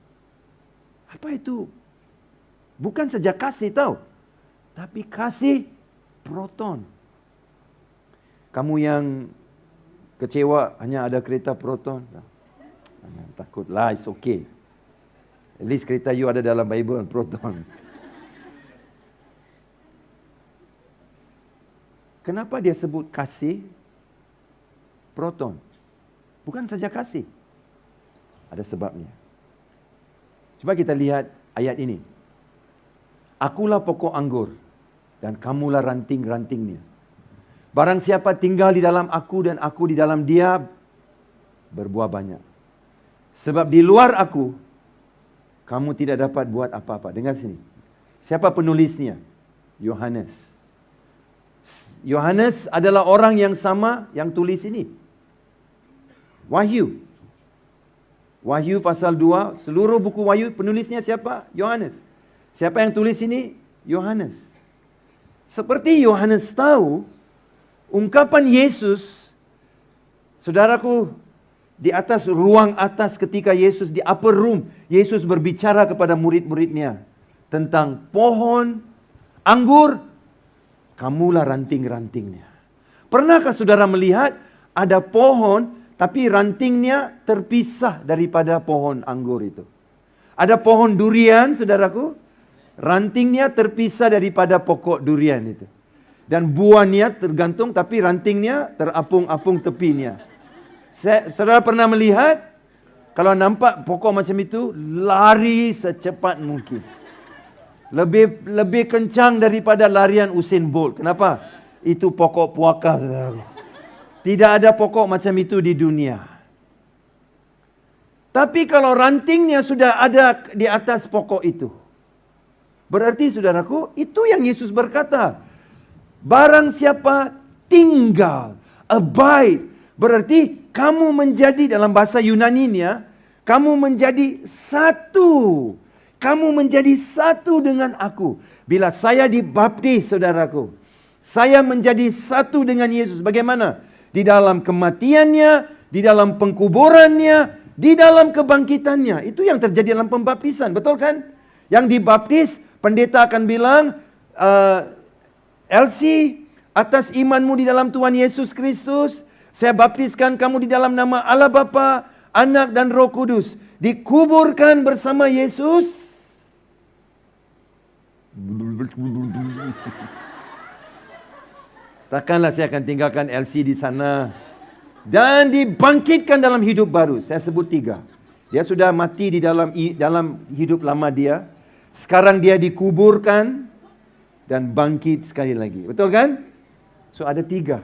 Apa itu? Bukan saja kasih, tahu. Tapi kasih proton. Kamu yang kecewa hanya ada kereta proton. Jangan takutlah, it's okay. At least kereta you ada dalam Bible, proton. Kenapa dia sebut kasih proton? Bukan saja kasih. Ada sebabnya. Coba kita lihat ayat ini. Akulah pokok anggur dan kamulah ranting-rantingnya. Barang siapa tinggal di dalam aku dan aku di dalam dia, berbuah banyak. Sebab di luar aku, kamu tidak dapat buat apa-apa. Dengar sini. Siapa penulisnya? Yohanes. Yohanes adalah orang yang sama yang tulis ini. Wahyu. Wahyu pasal 2, seluruh buku Wahyu penulisnya siapa? Yohanes. Siapa yang tulis ini? Yohanes. Seperti Yohanes tahu, ungkapan Yesus, saudaraku, di atas ruang atas ketika Yesus di upper room, Yesus berbicara kepada murid-muridnya tentang pohon anggur, kamulah ranting-rantingnya. Pernahkah saudara melihat ada pohon tapi rantingnya terpisah daripada pohon anggur itu? Ada pohon durian, saudaraku, rantingnya terpisah daripada pokok durian itu. Dan buahnya tergantung tapi rantingnya terapung-apung tepinya. Saudara pernah melihat? Kalau nampak pokok macam itu, lari secepat mungkin. Lebih kencang daripada larian Usain Bolt. Kenapa? Itu pokok puaka, saudara. Tidak ada pokok macam itu di dunia. Tapi kalau rantingnya sudah ada di atas pokok itu, berarti saudaraku, itu yang Yesus berkata. Barang siapa tinggal, abide, berarti kamu menjadi, dalam bahasa Yunaninya, kamu menjadi satu. Kamu menjadi satu dengan aku. Bila saya dibaptis, saudaraku, saya menjadi satu dengan Yesus. Bagaimana? Di dalam kematiannya, di dalam pengkuburannya, di dalam kebangkitannya. Itu yang terjadi dalam pembaptisan, betul kan? Yang dibaptis, pendeta akan bilang, Elsie, atas imanmu di dalam Tuhan Yesus Kristus, saya baptiskan kamu di dalam nama Allah Bapa, Anak dan Roh Kudus. Dikuburkan bersama Yesus. Takkanlah saya akan tinggalkan Elsie di sana. Dan dibangkitkan dalam hidup baru. Saya sebut 3. Dia sudah mati di dalam hidup lama dia. Sekarang dia dikuburkan dan bangkit sekali lagi. Betul kan? So ada 3.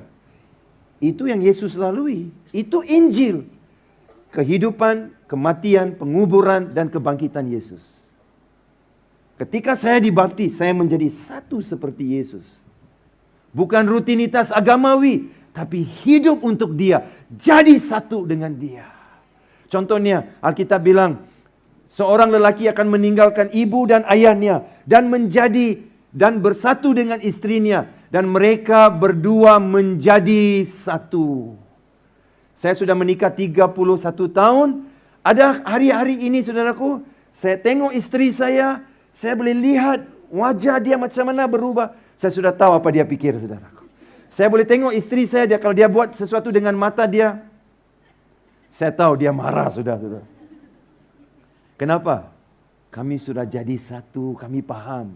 Itu yang Yesus lalui. Itu Injil. Kehidupan, kematian, penguburan dan kebangkitan Yesus. Ketika saya dibaptis, saya menjadi satu seperti Yesus. Bukan rutinitas agamawi, tapi hidup untuk Dia. Jadi satu dengan Dia. Contohnya, Alkitab bilang, seorang lelaki akan meninggalkan ibu dan ayahnya dan bersatu dengan istrinya, dan mereka berdua menjadi satu. Saya sudah menikah 31 tahun. Ada hari-hari ini saudaraku, saya tengok istri saya boleh lihat wajah dia macam mana berubah. Saya sudah tahu apa dia pikir, saudaraku. Saya boleh tengok istri saya, kalau dia buat sesuatu dengan mata dia, saya tahu dia marah, saudara. Kenapa? Kami sudah jadi satu, kami paham.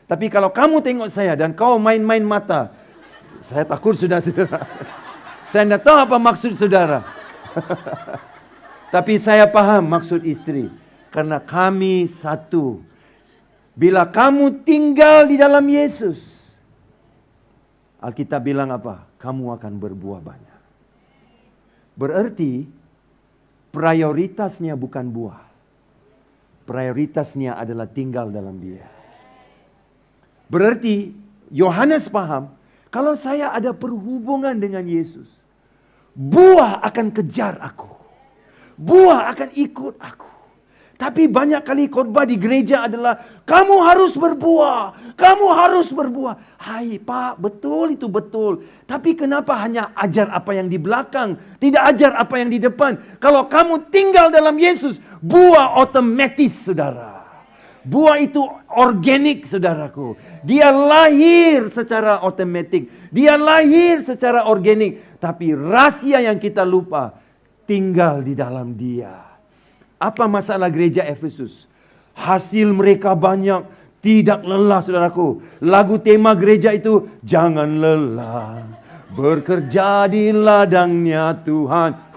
Tapi kalau kamu tengok saya dan kau main-main mata, saya takut sudah, saudara. Saya tidak tahu apa maksud saudara. Tapi saya paham maksud istri. Karena kami satu. Bila kamu tinggal di dalam Yesus, Alkitab bilang apa? Kamu akan berbuah banyak. Berarti prioritasnya bukan buah. Prioritasnya adalah tinggal dalam Dia. Berarti Yohanes paham, kalau saya ada perhubungan dengan Yesus, buah akan kejar aku. Buah akan ikut aku. Tapi banyak kali khotbah di gereja adalah, kamu harus berbuah. Kamu harus berbuah. Hai Pak, betul itu betul. Tapi kenapa hanya ajar apa yang di belakang? Tidak ajar apa yang di depan. Kalau kamu tinggal dalam Yesus, buah otomatis, saudara. Buah itu organik, saudaraku. Dia lahir secara otomatik. Dia lahir secara organik. Tapi rahasia yang kita lupa, tinggal di dalam Dia. Apa masalah gereja Efesus? Hasil mereka banyak, tidak lelah, saudaraku. Lagu tema gereja itu, jangan lelah, bekerja di ladangnya Tuhan.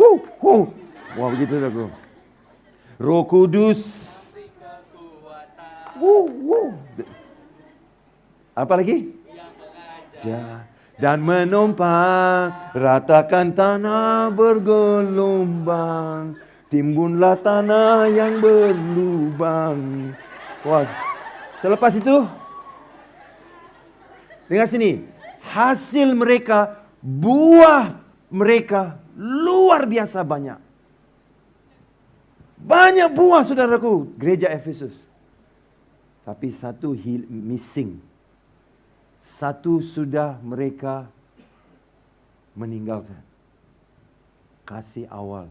Wah, begitu, saudaraku. Roh Kudus. Apa lagi? Dan menumpang, ratakan tanah bergelombang. Timbunlah tanah yang berlubang. Wah. Selepas itu, dengar sini. Hasil mereka, buah mereka luar biasa banyak. Banyak buah, saudaraku, gereja Efesus. Tapi satu missing. Satu sudah mereka meninggalkan. Kasih awal.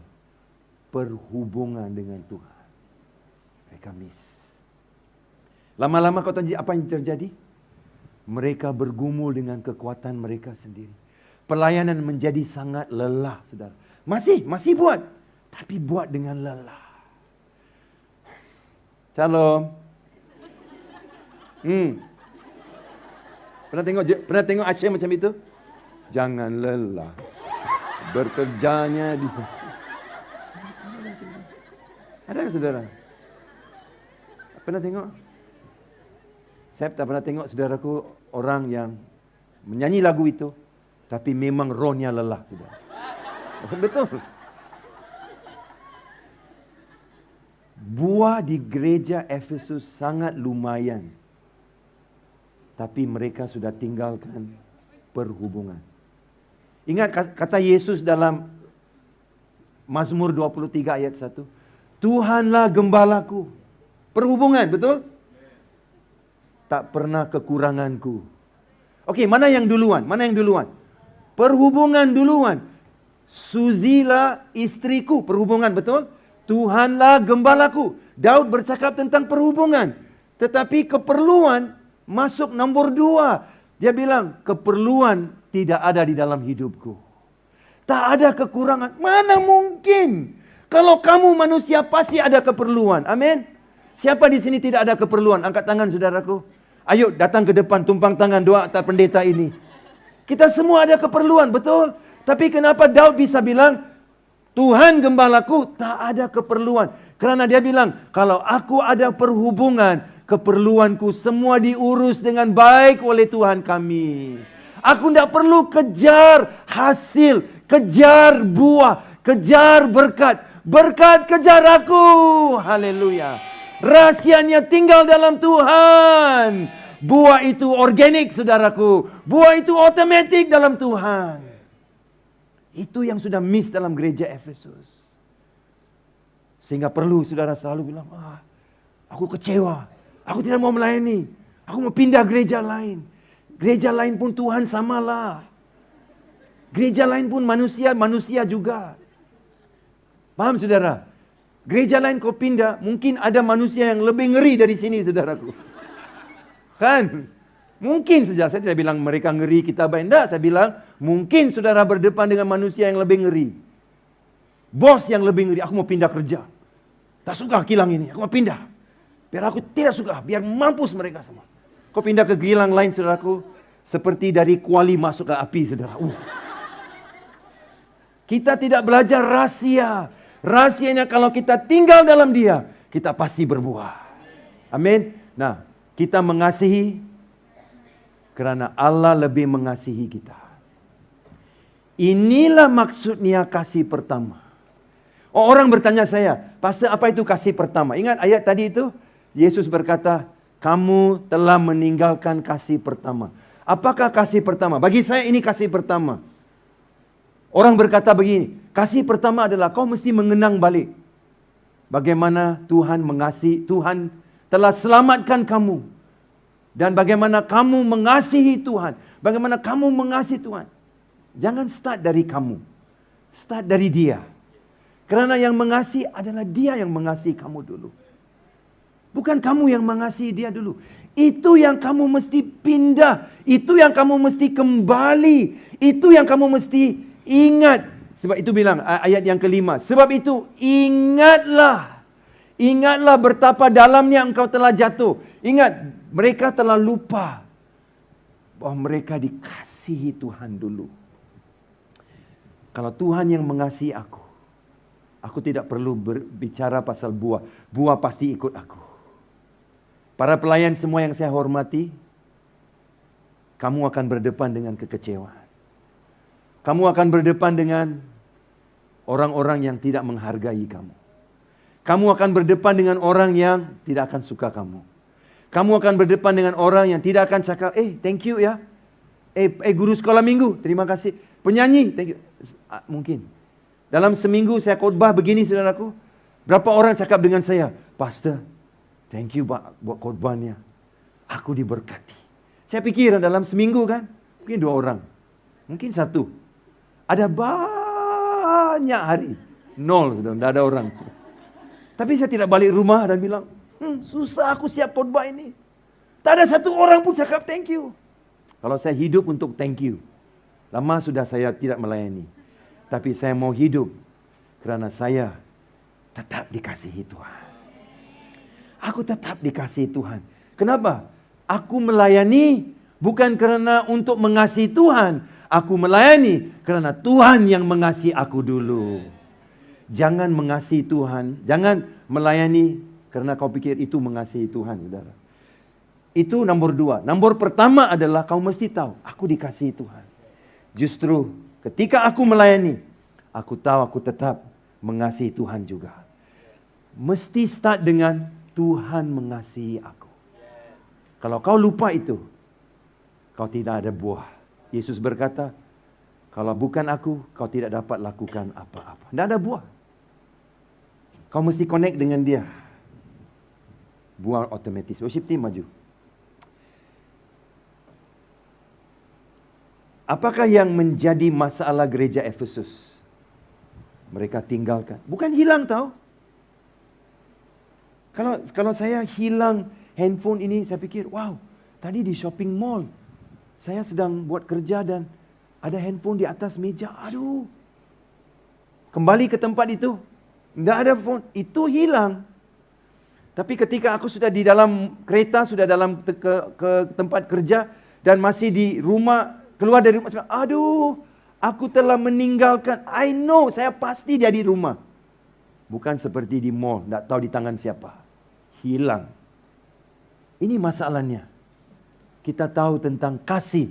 Perhubungan dengan Tuhan. Mereka miss. Lama-lama kau tahu apa yang terjadi? Mereka bergumul dengan kekuatan mereka sendiri. Pelayanan menjadi sangat lelah, saudara. Masih buat. Tapi buat dengan lelah. Shalom. Pernah tengok Asia macam itu? Jangan lelah. Bekerjanya di... Ada tak, saudara? Pernah tengok? Saya tak pernah tengok, saudaraku, orang yang menyanyi lagu itu, tapi memang rohnya lelah, saudara. Betul. Buah di gereja Efesus sangat lumayan. Tapi mereka sudah tinggalkan perhubungan. Ingat kata Yesus dalam Mazmur 23 ayat 1. Tuhanlah gembalaku. Perhubungan, betul? Tak pernah kekuranganku. Okey, mana yang duluan? Perhubungan duluan. Suzilah istriku, perhubungan, betul? Tuhanlah gembalaku. Daud bercakap tentang perhubungan. Tetapi keperluan masuk nombor 2. Dia bilang, keperluan tidak ada di dalam hidupku. Tak ada kekurangan. Mana mungkin? Kalau kamu manusia pasti ada keperluan. Amin. Siapa di sini tidak ada keperluan? Angkat tangan, saudaraku. Ayo datang ke depan, tumpang tangan, doa atas pendeta ini. Kita semua ada keperluan, betul? Tapi kenapa Daud bisa bilang, Tuhan gembalaku, tak ada keperluan. Kerana dia bilang, kalau aku ada perhubungan, keperluanku semua diurus dengan baik oleh Tuhan kami. Aku tidak perlu kejar hasil, kejar buah, kejar berkat. Berkat kejar aku. Haleluya. Rahasianya tinggal dalam Tuhan. Buah itu organik, saudaraku. Buah itu otomatik dalam Tuhan. Itu yang sudah miss dalam gereja Efesus. Sehingga perlu saudara selalu bilang, aku kecewa. Aku tidak mau melayani. Aku mau pindah gereja lain. Gereja lain pun Tuhan samalah. Gereja lain pun manusia juga. Paham saudara? Gereja lain kau pindah, mungkin ada manusia yang lebih ngeri dari sini, saudaraku. Kan? Mungkin saja, saya tidak bilang mereka ngeri, kita baik. Tidak, saya bilang mungkin saudara berdepan dengan manusia yang lebih ngeri. Bos yang lebih ngeri, aku mau pindah kerja. Tak suka kilang ini, aku mau pindah. Biar aku tidak suka, biar mampus mereka semua. Kau pindah ke kilang lain, saudaraku, seperti dari kuali masuk ke api, saudara. Kita tidak belajar rahasia. Rahasianya kalau kita tinggal dalam Dia, kita pasti berbuah. Amin. Nah, kita mengasihi karena Allah lebih mengasihi kita. Inilah maksudnya kasih pertama. Orang bertanya saya, Pastor, apa itu kasih pertama? Ingat ayat tadi itu? Yesus berkata, kamu telah meninggalkan kasih pertama. Apakah kasih pertama? Bagi saya ini kasih pertama. Orang berkata begini, kasih pertama adalah kau mesti mengenang balik bagaimana Tuhan mengasihi, Tuhan telah selamatkan kamu. Dan bagaimana kamu mengasihi Tuhan. Bagaimana kamu mengasihi Tuhan. Jangan start dari kamu. Start dari Dia. Karena yang mengasihi adalah Dia yang mengasihi kamu dulu. Bukan kamu yang mengasihi Dia dulu. Itu yang kamu mesti pindah. Itu yang kamu mesti kembali. Itu yang kamu mesti ingat. Sebab itu bilang ayat yang kelima. Sebab itu ingatlah. Ingatlah betapa dalamnya engkau telah jatuh. Ingat, mereka telah lupa bahwa mereka dikasihi Tuhan dulu. Kalau Tuhan yang mengasihi aku tidak perlu berbicara pasal buah. Buah pasti ikut aku. Para pelayan semua yang saya hormati, kamu akan berdepan dengan kekecewaan. Kamu akan berdepan dengan orang-orang yang tidak menghargai kamu. Kamu akan berdepan dengan orang yang tidak akan suka kamu. Kamu akan berdepan dengan orang yang tidak akan cakap, thank you ya. Guru sekolah minggu, terima kasih. Penyanyi, thank you. Mungkin. Dalam seminggu saya khotbah begini, saudaraku. Berapa orang cakap dengan saya, Pastor, thank you buat khotbahnya. Aku diberkati. Saya pikir dalam seminggu kan, mungkin 2 orang. Mungkin 1. Ada banyak hari. 0, tidak ada orang. Tapi saya tidak balik rumah dan bilang, susah aku siap khotbah ini. Tak ada 1 orang pun cakap thank you. Kalau saya hidup untuk thank you, lama sudah saya tidak melayani. Tapi saya mau hidup karena saya tetap dikasihi Tuhan. Aku tetap dikasihi Tuhan. Kenapa? Aku melayani bukan karena untuk mengasihi Tuhan. Aku melayani karena Tuhan yang mengasihi aku dulu. Jangan mengasihi Tuhan, jangan melayani karena kau pikir itu mengasihi Tuhan, saudara. Itu nomor 2. Nomor pertama adalah kau mesti tahu, aku dikasihi Tuhan. Justru ketika aku melayani, aku tahu aku tetap mengasihi Tuhan juga. Mesti start dengan Tuhan mengasihi aku. Kalau kau lupa itu, kau tidak ada buah. Yesus berkata, kalau bukan aku, kau tidak dapat lakukan apa-apa. Tidak ada buah. Kau mesti connect dengan Dia. Buah otomatis. Worship team maju. Apakah yang menjadi masalah gereja Efesus? Mereka tinggalkan. Bukan hilang tahu. Kalau saya hilang handphone ini, saya pikir, wow, tadi di shopping mall. Saya sedang buat kerja dan ada handphone di atas meja. Aduh. Kembali ke tempat itu. Tidak ada phone. Itu hilang. Tapi ketika aku sudah di dalam kereta, sudah dalam ke tempat kerja dan masih di rumah, keluar dari rumah, aduh, aku telah meninggalkan. I know, saya pasti dia di rumah. Bukan seperti di mall, tidak tahu di tangan siapa. Hilang. Ini masalahnya. Kita tahu tentang kasih.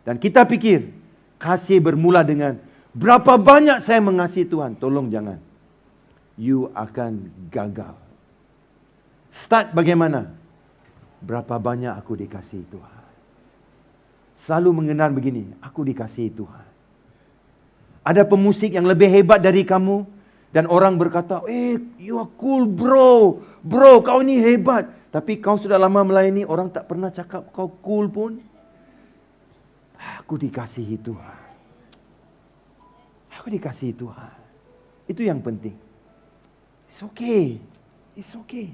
Dan kita pikir, kasih bermula dengan berapa banyak saya mengasihi Tuhan. Tolong jangan. You akan gagal. Start bagaimana? Berapa banyak aku dikasihi Tuhan. Selalu mengenal begini, aku dikasihi Tuhan. Ada pemusik yang lebih hebat dari kamu. Dan orang berkata, you are cool bro. Bro, kau ini hebat. Tapi kau sudah lama melayani, orang tak pernah cakap kau cool pun. Aku dikasihi Tuhan. Aku dikasihi Tuhan. Itu yang penting. It's okay. It's okay.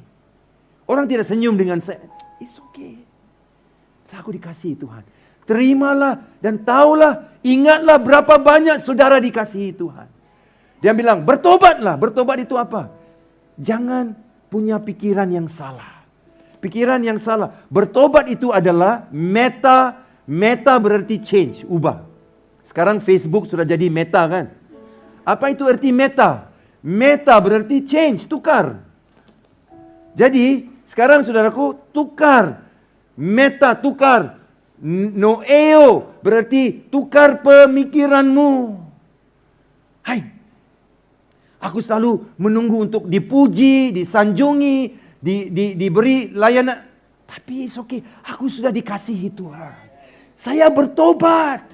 Orang tidak senyum dengan saya. It's okay. Aku dikasihi Tuhan. Terimalah dan taulah, ingatlah berapa banyak saudara dikasihi Tuhan. Dia bilang, bertobatlah. Bertobat itu apa? Jangan punya pikiran yang salah. Pikiran yang salah. Bertobat itu adalah meta. Meta berarti change, ubah. Sekarang Facebook sudah jadi meta kan? Apa itu arti meta? Meta berarti change, tukar. Jadi, sekarang saudaraku, tukar. Meta, tukar. Noeo berarti tukar pemikiranmu. Hai, aku selalu menunggu untuk dipuji, disanjungi, diberi layanan. Tapi it's okay, aku sudah dikasihi Tuhan. Saya bertobat.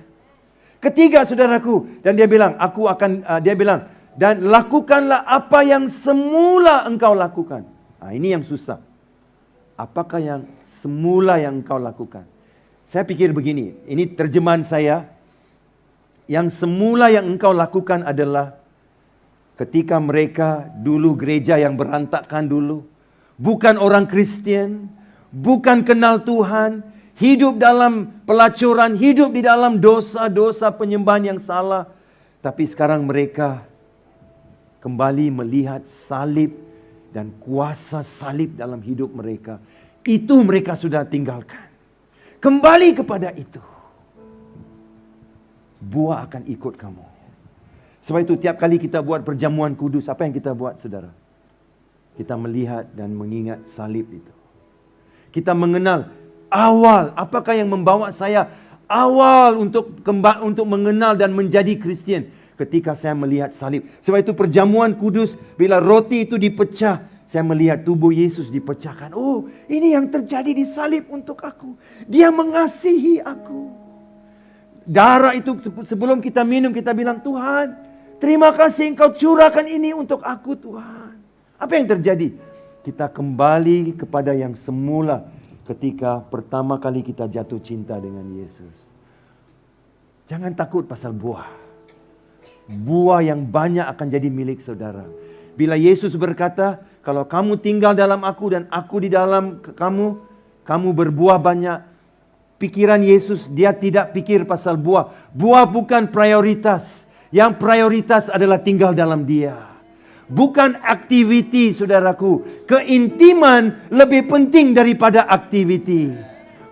Ketiga saudaraku, dan dia bilang, dan lakukanlah apa yang semula engkau lakukan. Nah, ini yang susah. Apakah yang semula yang engkau lakukan? Saya pikir begini, ini terjemahan saya. Yang semula yang engkau lakukan adalah ketika mereka dulu gereja yang berantakan dulu, bukan orang Kristen, bukan kenal Tuhan, hidup dalam pelacuran, hidup di dalam dosa-dosa penyembahan yang salah. Tapi sekarang mereka kembali melihat salib dan kuasa salib dalam hidup mereka. Itu mereka sudah tinggalkan. Kembali kepada itu. Buah akan ikut kamu. Sebab itu tiap kali kita buat perjamuan kudus, apa yang kita buat saudara? Kita melihat dan mengingat salib itu. Kita mengenal awal, apakah yang membawa saya awal untuk mengenal dan menjadi Kristian. Ketika saya melihat salib. Sebab itu perjamuan kudus, bila roti itu dipecah, saya melihat tubuh Yesus dipecahkan. Oh, ini yang terjadi di salib untuk aku. Dia mengasihi aku. Darah itu sebelum kita minum, kita bilang, Tuhan, terima kasih Engkau curahkan ini untuk aku, Tuhan. Apa yang terjadi? Kita kembali kepada yang semula ketika pertama kali kita jatuh cinta dengan Yesus. Jangan takut pasal buah. Buah yang banyak akan jadi milik saudara. Bila Yesus berkata, kalau kamu tinggal dalam aku dan aku di dalam kamu, kamu berbuah banyak. Pikiran Yesus, dia tidak pikir pasal buah. Buah bukan prioritas. Yang prioritas adalah tinggal dalam dia. Bukan aktiviti, saudaraku. Keintiman lebih penting daripada aktiviti.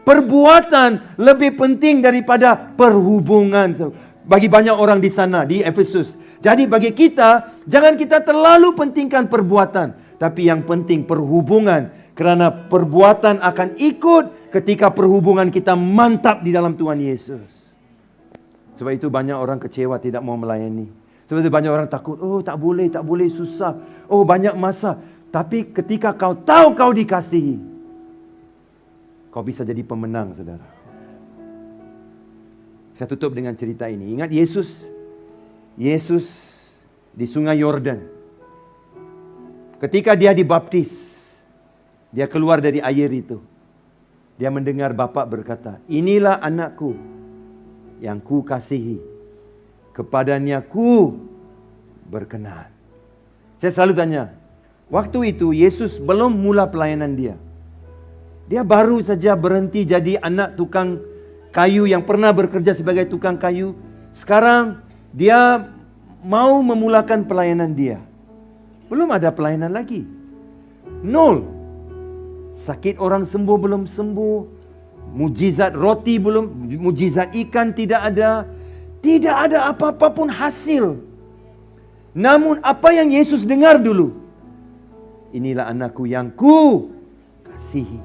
Perbuatan lebih penting daripada perhubungan. Bagi banyak orang di sana, di Efesus. Jadi bagi kita, jangan kita terlalu pentingkan perbuatan. Tapi yang penting perhubungan. Kerana perbuatan akan ikut ketika perhubungan kita mantap di dalam Tuhan Yesus. Sebab itu banyak orang kecewa tidak mau melayani. Sebab itu banyak orang takut. Oh tak boleh, susah. Oh banyak masa. Tapi ketika kau tahu kau dikasihi, kau bisa jadi pemenang, saudara. Saya tutup dengan cerita ini. Ingat Yesus di sungai Yordan. Ketika dia dibaptis, dia keluar dari air itu. Dia mendengar Bapa berkata, inilah anakku yang ku kasihi. Kepadanya ku berkenan. Saya selalu tanya, waktu itu Yesus belum mula pelayanan dia. Dia baru saja berhenti jadi anak tukang kayu yang pernah bekerja sebagai tukang kayu. Sekarang dia mau memulakan pelayanan dia. Belum ada pelayanan lagi. Nol. Sakit orang sembuh belum sembuh. Mujizat roti belum, mujizat ikan tidak ada. Tidak ada apa-apa pun hasil. Namun apa yang Yesus dengar dulu? Inilah anakku yang ku kasihi.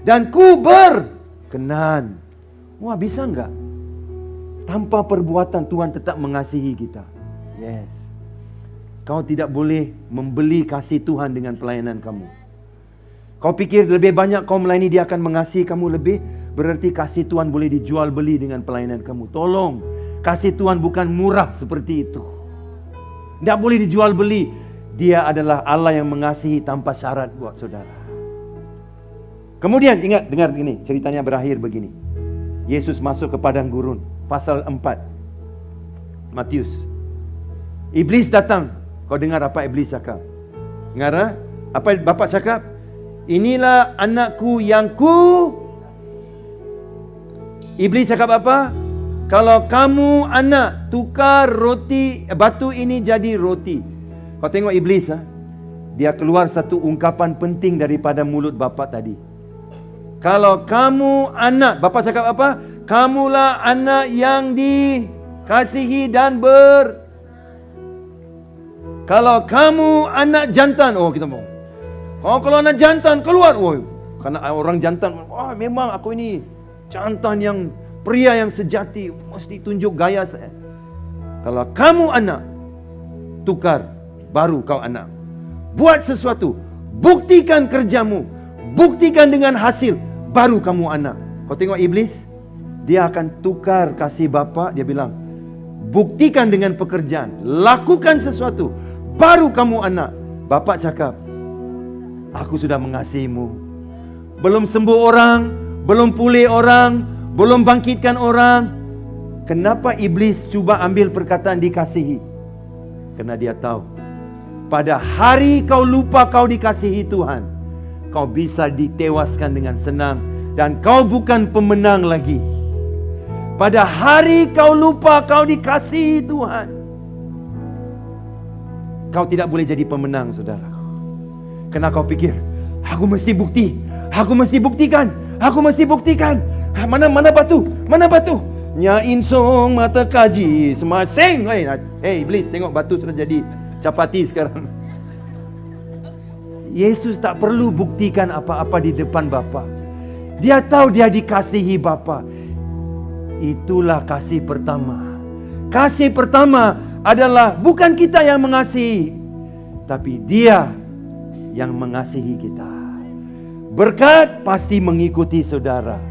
Dan ku berkenan. Wah, bisa enggak? Tanpa perbuatan Tuhan tetap mengasihi kita. Yes. Kau tidak boleh membeli kasih Tuhan dengan pelayanan kamu. Kau pikir lebih banyak kau melayani dia akan mengasihi kamu lebih? Berarti kasih Tuhan boleh dijual beli dengan pelayanan kamu. Tolong. Kasih Tuhan bukan murah seperti itu. Tidak boleh dijual beli. Dia adalah Allah yang mengasihi tanpa syarat buat saudara. Kemudian ingat, dengar ini. Ceritanya berakhir begini. Yesus masuk ke padang gurun. Pasal 4. Matius. Iblis datang. Kau dengar apa iblis cakap? Dengar apa Bapa cakap? Inilah anakku yang Iblis cakap apa? Kalau kamu anak, tukar batu ini jadi roti. Kau tengok iblis, dia keluar satu ungkapan penting daripada mulut Bapa tadi. Kalau kamu anak, Bapa cakap apa? Kamulah anak yang dikasihi dan Kalau kamu anak jantan, kita mau. Kalau anak jantan keluar, karena orang jantan, memang aku ini jantan yang pria yang sejati, mesti tunjuk gaya saya. Kalau kamu anak, tukar, baru kau anak. Buat sesuatu, buktikan kerjamu, buktikan dengan hasil, baru kamu anak. Kau tengok iblis, dia akan tukar kasih Bapa. Dia bilang, buktikan dengan pekerjaan, lakukan sesuatu, baru kamu anak. Bapa cakap, aku sudah mengasihimu. Belum sembuh orang, belum pulih orang, belum bangkitkan orang. Kenapa iblis cuba ambil perkataan dikasihi? Karena dia tahu, pada hari kau lupa kau dikasihi Tuhan, kau bisa ditewaskan dengan senang, dan kau bukan pemenang lagi. Pada hari kau lupa kau dikasihi Tuhan, kau tidak boleh jadi pemenang, saudara. Karena kau pikir, aku mesti buktikan. Mana batu? Nya insong mata kaji semasing. Iblis, tengok batu sudah jadi capati sekarang. Yesus tak perlu buktikan apa-apa di depan Bapa. Dia tahu dia dikasihi Bapa. Itulah kasih pertama. Kasih pertama adalah bukan kita yang mengasihi, tapi Dia yang mengasihi kita. Berkat pasti mengikuti saudara.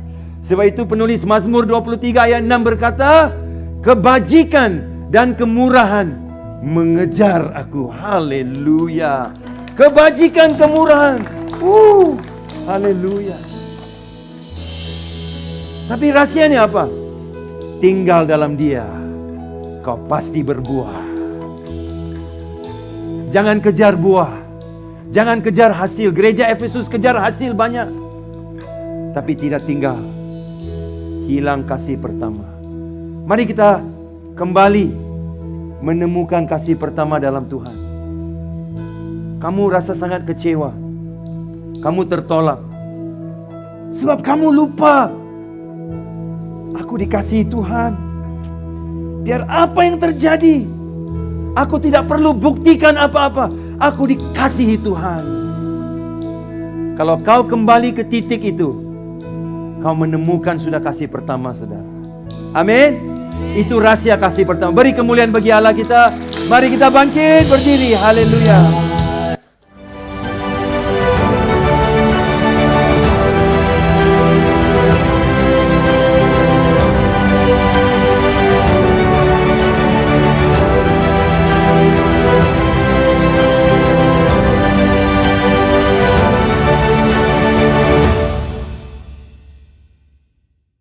Sebab itu penulis Mazmur 23 ayat 6 berkata, kebajikan dan kemurahan mengejar aku. Haleluya. Kebajikan, kemurahan. Haleluya. Tapi rahasianya apa? Tinggal dalam Dia, kau pasti berbuah. Jangan kejar buah, jangan kejar hasil. Gereja Efesus kejar hasil banyak, tapi tidak tinggal. Hilang kasih pertama. Mari kita kembali menemukan kasih pertama dalam Tuhan. Kamu rasa sangat kecewa, kamu tertolak, sebab kamu lupa, aku dikasihi Tuhan. Biar apa yang terjadi, aku tidak perlu buktikan apa-apa, aku dikasihi Tuhan. Kalau kau kembali ke titik itu, kau menemukan sudah kasih pertama, saudara. Amin. Itu rahasia kasih pertama. Beri kemuliaan bagi Allah kita. Mari kita bangkit berdiri. Haleluya.